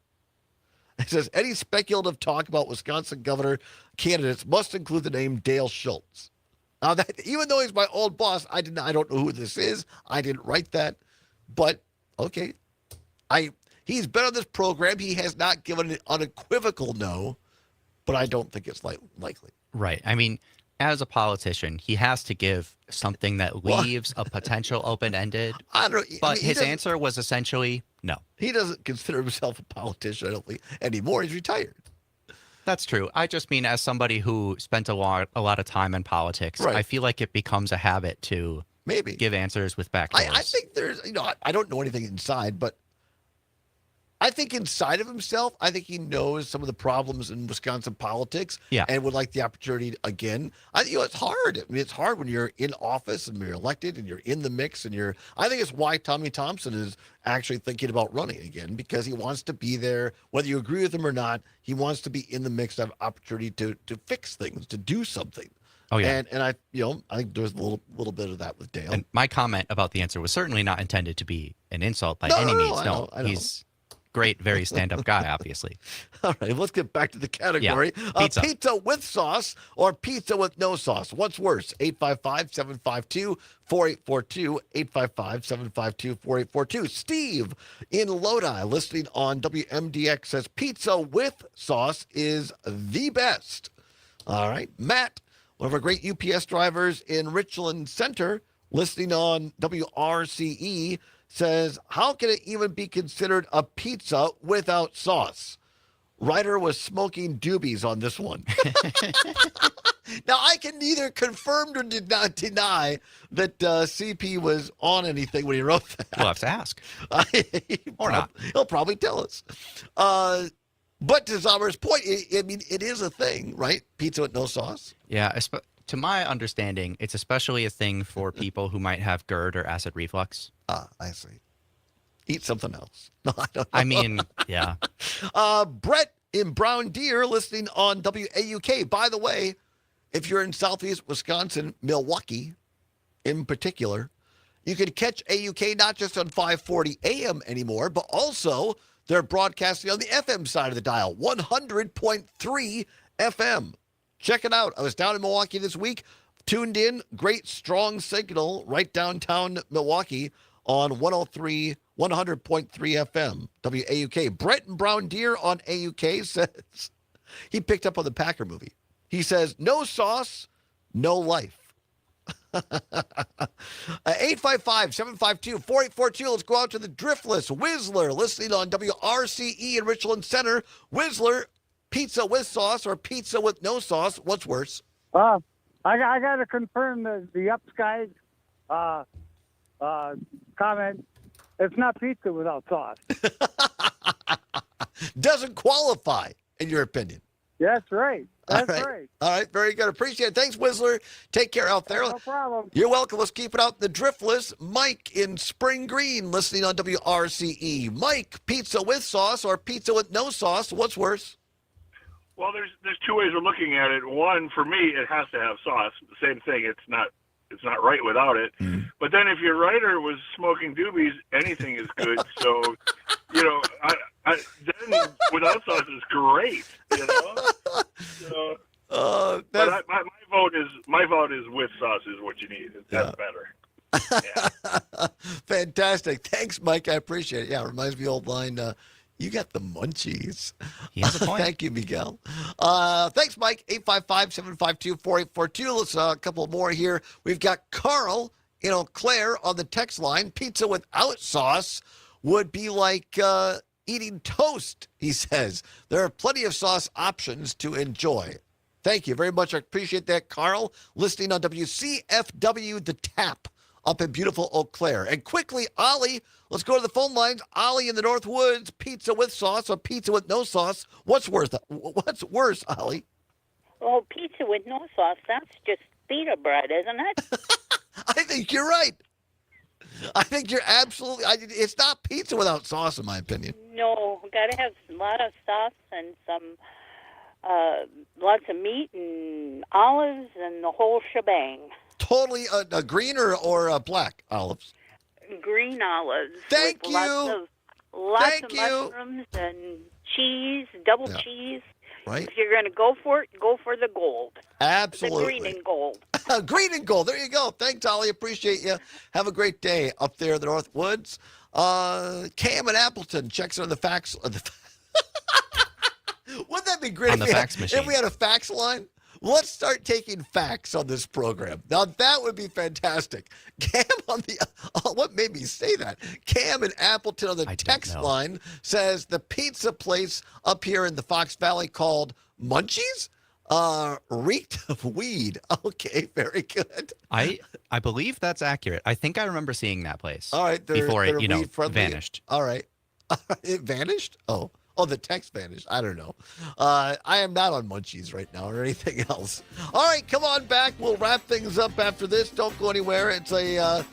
It says any speculative talk about Wisconsin governor candidates must include the name Dale Schultz. Now, that, even though he's my old boss, I don't know who this is. I didn't write that, but okay. He's been on this program. He has not given an unequivocal no, but I don't think it's likely. Right. I mean, as a politician, he has to give something that leaves a potential open-ended. I don't know. But his answer was essentially no. He doesn't consider himself a politician, I don't think, anymore. He's retired. That's true. I just mean as somebody who spent a lot of time in politics, Right. I feel like it becomes a habit to maybe give answers with backdoors. I think there's, I don't know anything inside, but I think inside of himself, I think he knows some of the problems in Wisconsin politics and would like the opportunity again. It's hard. I mean, it's hard when you're in office and you're elected and you're in the mix I think it's why Tommy Thompson is actually thinking about running again, because he wants to be there, whether you agree with him or not. He wants to be in the mix, to have opportunity to fix things, to do something. Oh yeah, and I think there's a little bit of that with Dale. And my comment about the answer was certainly not intended to be an insult by any means. I know. He's great, very stand-up guy, obviously. All right, let's get back to the category. Yeah, pizza with sauce or pizza with no sauce. What's worse? 855-752-4842. 855-752-4842. Steve in Lodi, listening on WMDX, says pizza with sauce is the best. All right. Matt, one of our great UPS drivers in Richland Center, listening on WRCE, says, how can it even be considered a pizza without sauce? Ryder was smoking doobies on this one. Now, I can neither confirm nor deny that CP was on anything when he wrote that. We'll have to ask. Or not. He'll probably tell us. But to Zommer's point, it is a thing, right? Pizza with no sauce? Yeah, to my understanding, it's especially a thing for people who might have GERD or acid reflux. I see. Eat something else. No, I don't know. I mean, yeah. Brett in Brown Deer, listening on WAUK. By the way, if you're in Southeast Wisconsin, Milwaukee in particular, you can catch AUK not just on 540 AM anymore, but also they're broadcasting on the FM side of the dial, 100.3 FM. Check it out. I was down in Milwaukee this week, tuned in, great strong signal right downtown Milwaukee on 100.3 FM, WAUK. Brett and Brown Deer on AUK says, he picked up on the Packer movie. He says, no sauce, no life. 855-752-4842. Let's go out to the Driftless. Whistler, listening on WRCE in Richland Center. Whistler, pizza with sauce or pizza with no sauce, what's worse? I got to confirm the Ups guys comment. It's not pizza without sauce. Doesn't qualify, in your opinion. That's right. That's All right. All right, very good. Appreciate it. Thanks, Whistler. Take care out there. No problem. You're welcome. Let's keep it out. The Driftless. Mike in Spring Green, listening on WRCE. Mike, pizza with sauce or pizza with no sauce, what's worse? Well, there's two ways of looking at it. One, for me, it has to have sauce. The same thing. It's not right without it. But then if your writer was smoking doobies, anything is good. So, then without sauce is great. So, but my vote is with sauce is what you need. That's better. Fantastic. Thanks, Mike. I appreciate it. Yeah, it reminds me of the old line, you got the munchies. He has a point. Thank you, Miguel. Thanks, Mike. 855-752-4842. Let's a couple more here. We've got Carl in Eau Claire on the text line. Pizza without sauce would be like eating toast, he says. There are plenty of sauce options to enjoy. Thank you very much. I appreciate that, Carl. Listening on WCFW The Tap up in beautiful Eau Claire. And quickly, Ollie, let's go to the phone lines. Ollie in the North Woods, pizza with sauce or pizza with no sauce. What's worse, Ollie? Oh, pizza with no sauce, that's just pita bread, isn't it? I think you're right. I think you're absolutely... it's not pizza without sauce, in my opinion. No, got to have a lot of sauce and some... lots of meat and olives and the whole shebang. Totally a green or black olives? Green olives. Thank with you. Lots of mushrooms and cheese, double cheese. Right. If you're going to go for it, go for the gold. Absolutely. The green and gold. Green and gold. There you go. Thanks, Ollie. Appreciate you. Have a great day up there in the North Woods. Cam in Appleton checks on the fax. Wouldn't that be great on the fax machine? If we had a fax line? Let's start taking fax on this program. Now, that would be fantastic. Cam on the... what made me say that? Cam in Appleton on the text line says the pizza place up here in the Fox Valley called Munchies reeked of weed. Okay, very good. I believe that's accurate. I think I remember seeing that place. All right. Before it, weed-friendly. vanished. All right. It vanished? Oh, the text vanished. I don't know. I am not on Munchies right now or anything else. All right, come on back. We'll wrap things up after this. Don't go anywhere. It's a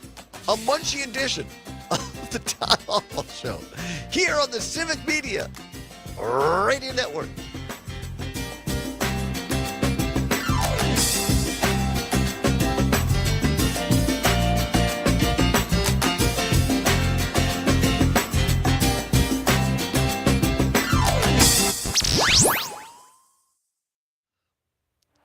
Munchie edition of the Todd Allbaugh Show here on the Civic Media Radio Network.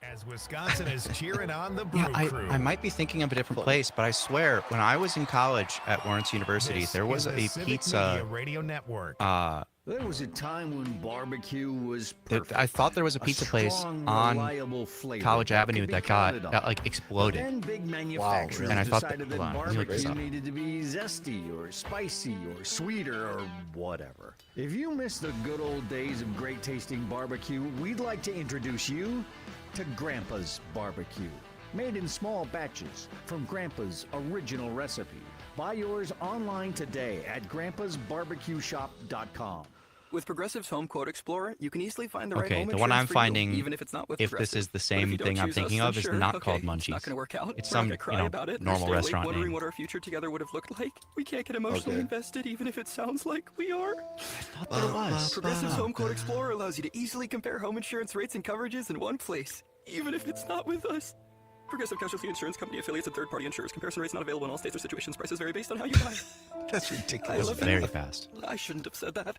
As Wisconsin is cheering on the Brew Crew. I might be thinking of a different place, but I swear, when I was in college at Lawrence University, there was a pizza. Radio Network. There was a time when barbecue was I thought there was a pizza place on College Avenue that like exploded. Then big manufacturers And I thought decided that barbecue needed to be zesty or spicy or sweeter or whatever. If you miss the good old days of great tasting barbecue, we'd like to introduce you to Grandpa's Barbecue. Made in small batches from Grandpa's original recipe. Buy yours online today at grandpasbarbecueshop.com. With Progressive's Home Quote Explorer, you can easily find the right Okay, home the one insurance I'm for finding, you, even if it's not with if this Progressive. is the But if same you don't thing I'm choose us, thinking then of, is sure, not okay, called It's Munchies. not going to work out. It's We're some, not gonna cry about it. normal Stay awake restaurant wondering name. what our future together would have looked like. We can't get emotionally Okay. invested, even if it sounds like we are. There it was. Progressive's Home Quote Explorer allows you to easily compare home insurance rates and coverages in one place, even if it's not with us. Progressive Casualty Insurance Company affiliates and third-party insurers. Comparison rates not available in all states or situations. Prices vary based on how you buy. That's I ridiculous. love Very that. fast. I shouldn't have said that.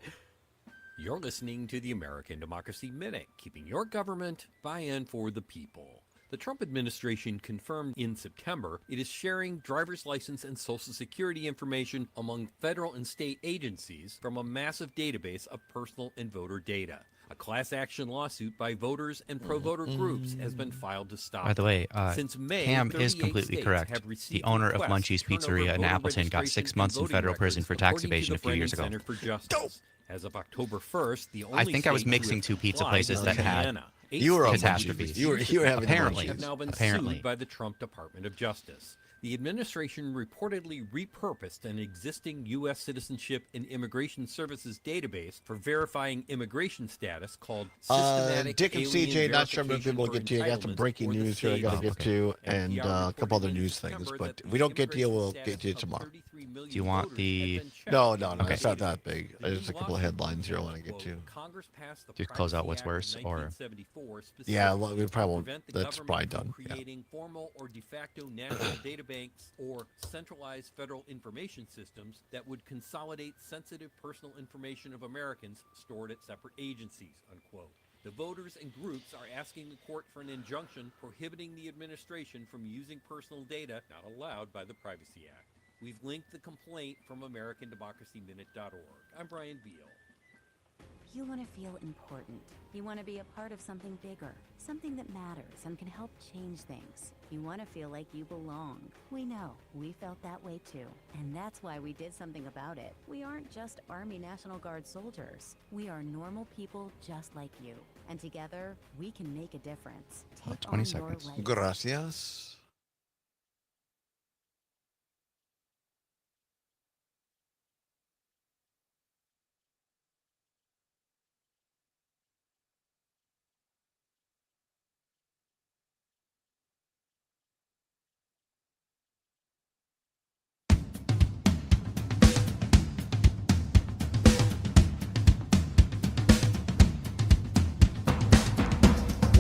You're listening to the American Democracy Minute, keeping your government by and for the people. The Trump administration confirmed in September it is sharing driver's license and social security information among federal and state agencies from a massive database of personal and voter data. A class action lawsuit by voters and pro-voter groups has been filed to stop. By the way, Since May, Cam is 38 completely states correct. have The received owner of requests Munchie's to turn over Pizzeria in voter Appleton got 6 registration months in and federal voting prison for tax records, evasion a few according years to the ago. Brennan Center for Justice. As of October 1st, the only I think I was state to mixing have two pizza complied places is that had Indiana. You were on catastrophes. Munchies. You were having apparently, Munchies. Have now been apparently. sued by the Trump Department of Justice. The administration reportedly repurposed an existing U.S. Citizenship and Immigration Services database for verifying immigration status called Systematic Dick and Alien CJ, not sure if Verification we'll for get to you. I got some Entitlements breaking or the news here I got to state get to, office. and NPR a couple other reported in news things. September But that if we don't get to you, we'll immigration get to you status of tomorrow. 33 million Do you want voters the- had been checked. No, Okay. it's not that big. There's a couple of headlines here I want to get to. Congress passed the Just close out Privacy what's Act of worse, or 1974 Yeah, specifically we probably to won't. prevent the That's government probably from done. Yeah. creating formal or de facto national data banks or centralized federal information systems that would consolidate sensitive personal information of Americans stored at separate agencies, unquote. The voters and groups are asking the court for an injunction prohibiting the administration from using personal data not allowed by the Privacy Act. We've linked the complaint from AmericanDemocracyMinute.org. I'm Brian Beal. You want to feel important. You want to be a part of something bigger, something that matters and can help change things. You want to feel like you belong. We know. We felt that way too. And that's why we did something about it. We aren't just Army National Guard soldiers. We are normal people just like you. And together, we can make a difference. Take 20 on seconds. your legacy. Gracias.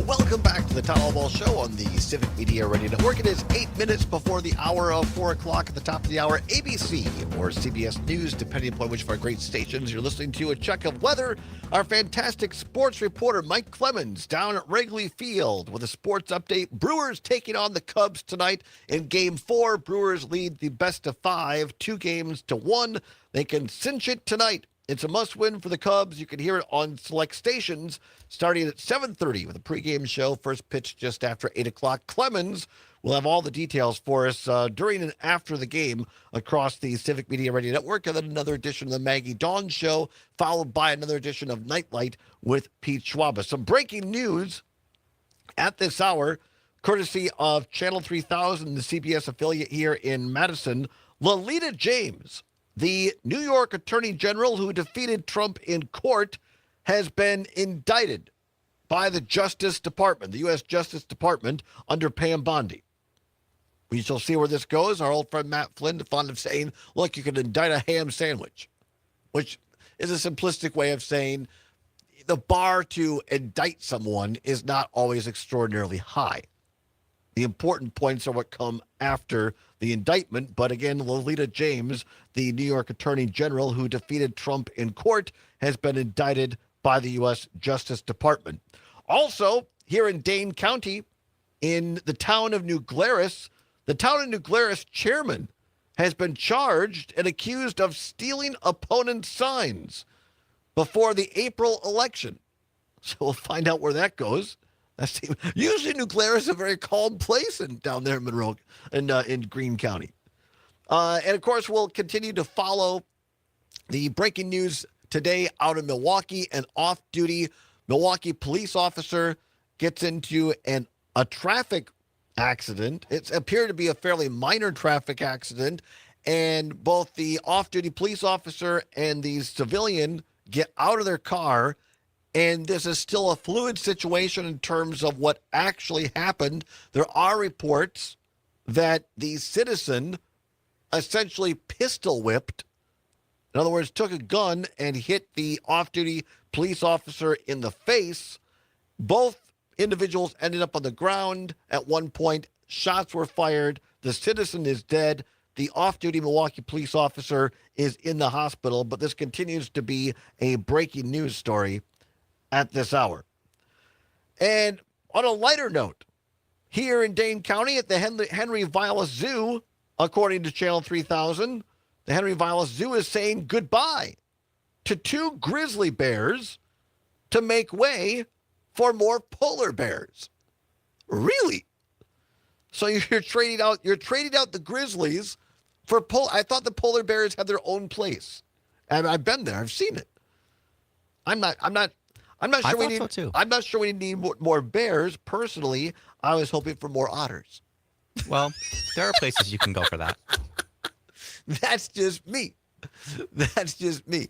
Welcome back to the Todd Allbaugh Show on the Civic Media Radio Network. It is 8 minutes before the hour of 4 o'clock. At the top of the hour, ABC or CBS News, depending upon which of our great stations you're listening to. A check of weather. Our fantastic sports reporter, Mike Clemens, down at Wrigley Field with a sports update. Brewers taking on the Cubs tonight in Game 4. Brewers lead the best of 5, 2-1. They can cinch it tonight. It's a must-win for the Cubs. You can hear it on select stations starting at 7:30 with a pregame show. First pitch just after 8 o'clock. Clemens will have all the details for us during and after the game across the Civic Media Radio Network, and then another edition of the Maggie Dawn Show, followed by another edition of Nightlight with Pete Schwaba. Some breaking news at this hour, courtesy of Channel 3000, the CBS affiliate here in Madison. Lolita James, The New York Attorney General who defeated Trump in court has been indicted by the Justice Department, the U.S. Justice Department, under Pam Bondi. We shall see where this goes. Our old friend Matt Flynn, fond of saying, look, you can indict a ham sandwich, which is a simplistic way of saying the bar to indict someone is not always extraordinarily high. The important points are what come after the indictment. But again, Lolita James, the New York Attorney General who defeated Trump in court, has been indicted by the U.S. Justice Department. Also, here in Dane County, in the town of New Glarus, the town of New Glarus chairman has been charged and accused of stealing opponents' signs before the April election. So we'll find out where that goes. Usually New Glarus is a very calm place down there in Monroe and in Greene County. And of course, we'll continue to follow the breaking news today out of Milwaukee. An off-duty Milwaukee police officer gets into a traffic accident. It appeared to be a fairly minor traffic accident, and both the off-duty police officer and the civilian get out of their car, and this is still a fluid situation in terms of what actually happened. There are reports that the citizen essentially pistol whipped, in other words, took a gun and hit the off-duty police officer in the face. Both individuals ended up on the ground. At one point, shots were fired. The citizen is dead. The off-duty Milwaukee police officer is in the hospital, but this continues to be a breaking news story at this hour. And on a lighter note, here in Dane County at the Henry Vilas Zoo, according to Channel 3000, the Henry Vilas Zoo is saying goodbye to 2 grizzly bears to make way for more polar bears. Really? So you're trading out the grizzlies for I thought the polar bears had their own place. And I've been there. I've seen it. I'm not sure we need. So too. I'm not sure we need more bears. Personally, I was hoping for more otters. Well, there are places you can go for that. That's just me. That's just me.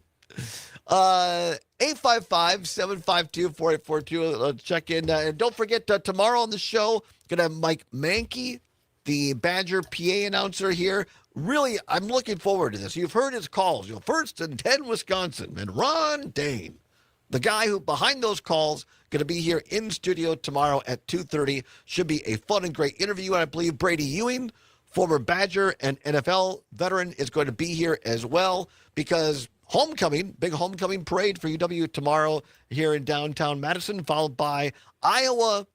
855-752-4842. Check in. And don't forget, tomorrow on the show, going to have Mike Mankey, the Badger PA announcer here. Really, I'm looking forward to this. You've heard his calls. First and 10 Wisconsin, and Ron Dane, the guy who behind those calls, going to be here in studio tomorrow at 2:30. Should be a fun and great interview. And I believe Brady Ewing, former Badger and NFL veteran, is going to be here as well, because big homecoming parade for UW tomorrow here in downtown Madison, followed by Iowa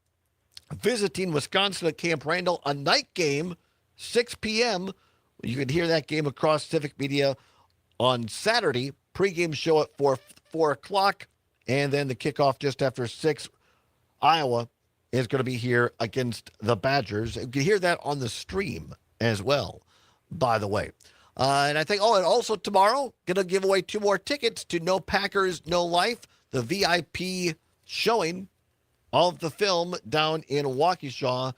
visiting Wisconsin at Camp Randall, a night game, 6 p.m. You can hear that game across Civic Media on Saturday. Pregame show at 4 o'clock, and then the kickoff just after 6. Iowa is going to be here against the Badgers. You can hear that on the stream as well, by the way. And I think, and also tomorrow, going to give away 2 more tickets to No Packers, No Life, the VIP showing of the film down in Waukesha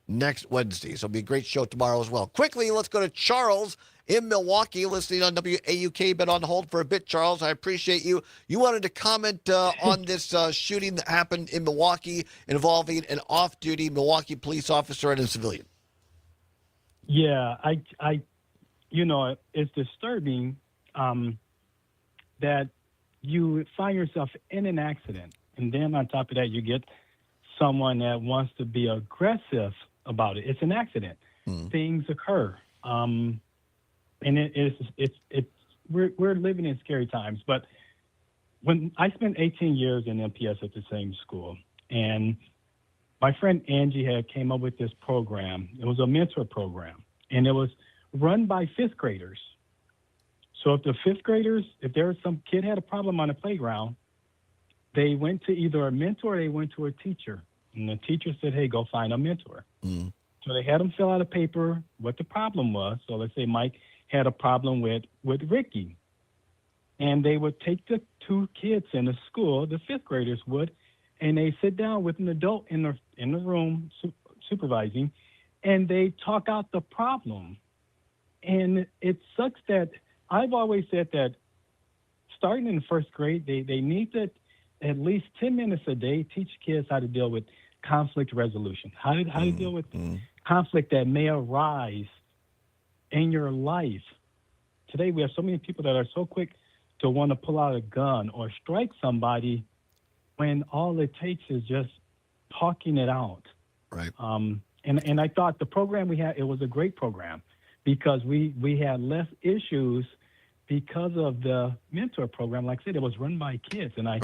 next Wednesday. So it'll be a great show tomorrow as well. Quickly, let's go to Charles in Milwaukee, listening on WAUK. Been on hold for a bit, Charles. I appreciate you. You wanted to comment on this shooting that happened in Milwaukee involving an off-duty Milwaukee police officer and a civilian. Yeah, it's disturbing that you find yourself in an accident, and then on top of that, you get someone that wants to be aggressive about it. It's an accident. Things occur, and we're living in scary times. But when I spent 18 years in MPS at the same school, and my friend Angie had came up with this program. It was a mentor program, and it was run by 5th graders. So if the 5th graders, if there was some kid had a problem on the playground, they went to either a mentor or they went to a teacher. And the teacher said, hey, go find a mentor. So they had them fill out a paper what the problem was. So let's say Mike had a problem with Ricky. And they would take the 2 kids in the school, the 5th graders would, and they sit down with an adult in the room supervising, and they talk out the problem. And it sucks that I've always said that starting in first grade, they need to at least 10 minutes a day teach kids how to deal with conflict resolution, how to deal with conflict that may arise in your life. Today, we have so many people that are so quick to want to pull out a gun or strike somebody when all it takes is just talking it out. Right. And I thought the program we had, it was a great program because we had less issues because of the mentor program. Like I said, it was run by kids. And I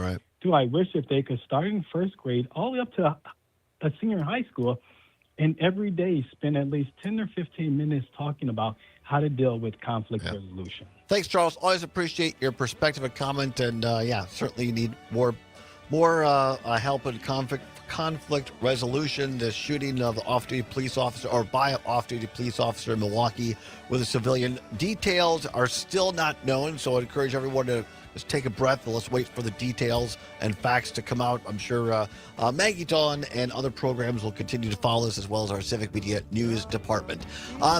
wish if they could start in first grade all the way up to a senior in high school and every day spend at least 10 or 15 minutes talking about how to deal with conflict resolution. Thanks, Charles. Always appreciate your perspective and comment. And certainly you need more help in conflict resolution. The shooting of the off-duty police officer or by an off-duty police officer in Milwaukee with a civilian. Details are still not known, so I encourage everyone to just take a breath and let's wait for the details and facts to come out. I'm sure Maggie Dawn and other programs will continue to follow us, as well as our Civic Media News Department.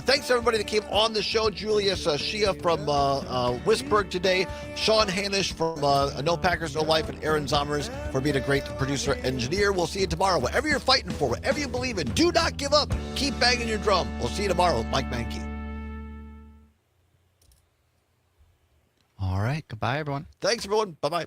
Thanks, everybody that came on the show. Julius Shia from Wisburg today, Sean Hanish from No Packers, No Life, and Aaron Zommers for being a great producer engineer. We'll see you tomorrow. Whatever you're fighting for, whatever you believe in, do not give up. Keep banging your drum. We'll see you tomorrow with Mike Mankey. All right. Goodbye, everyone. Thanks, everyone. Bye-bye.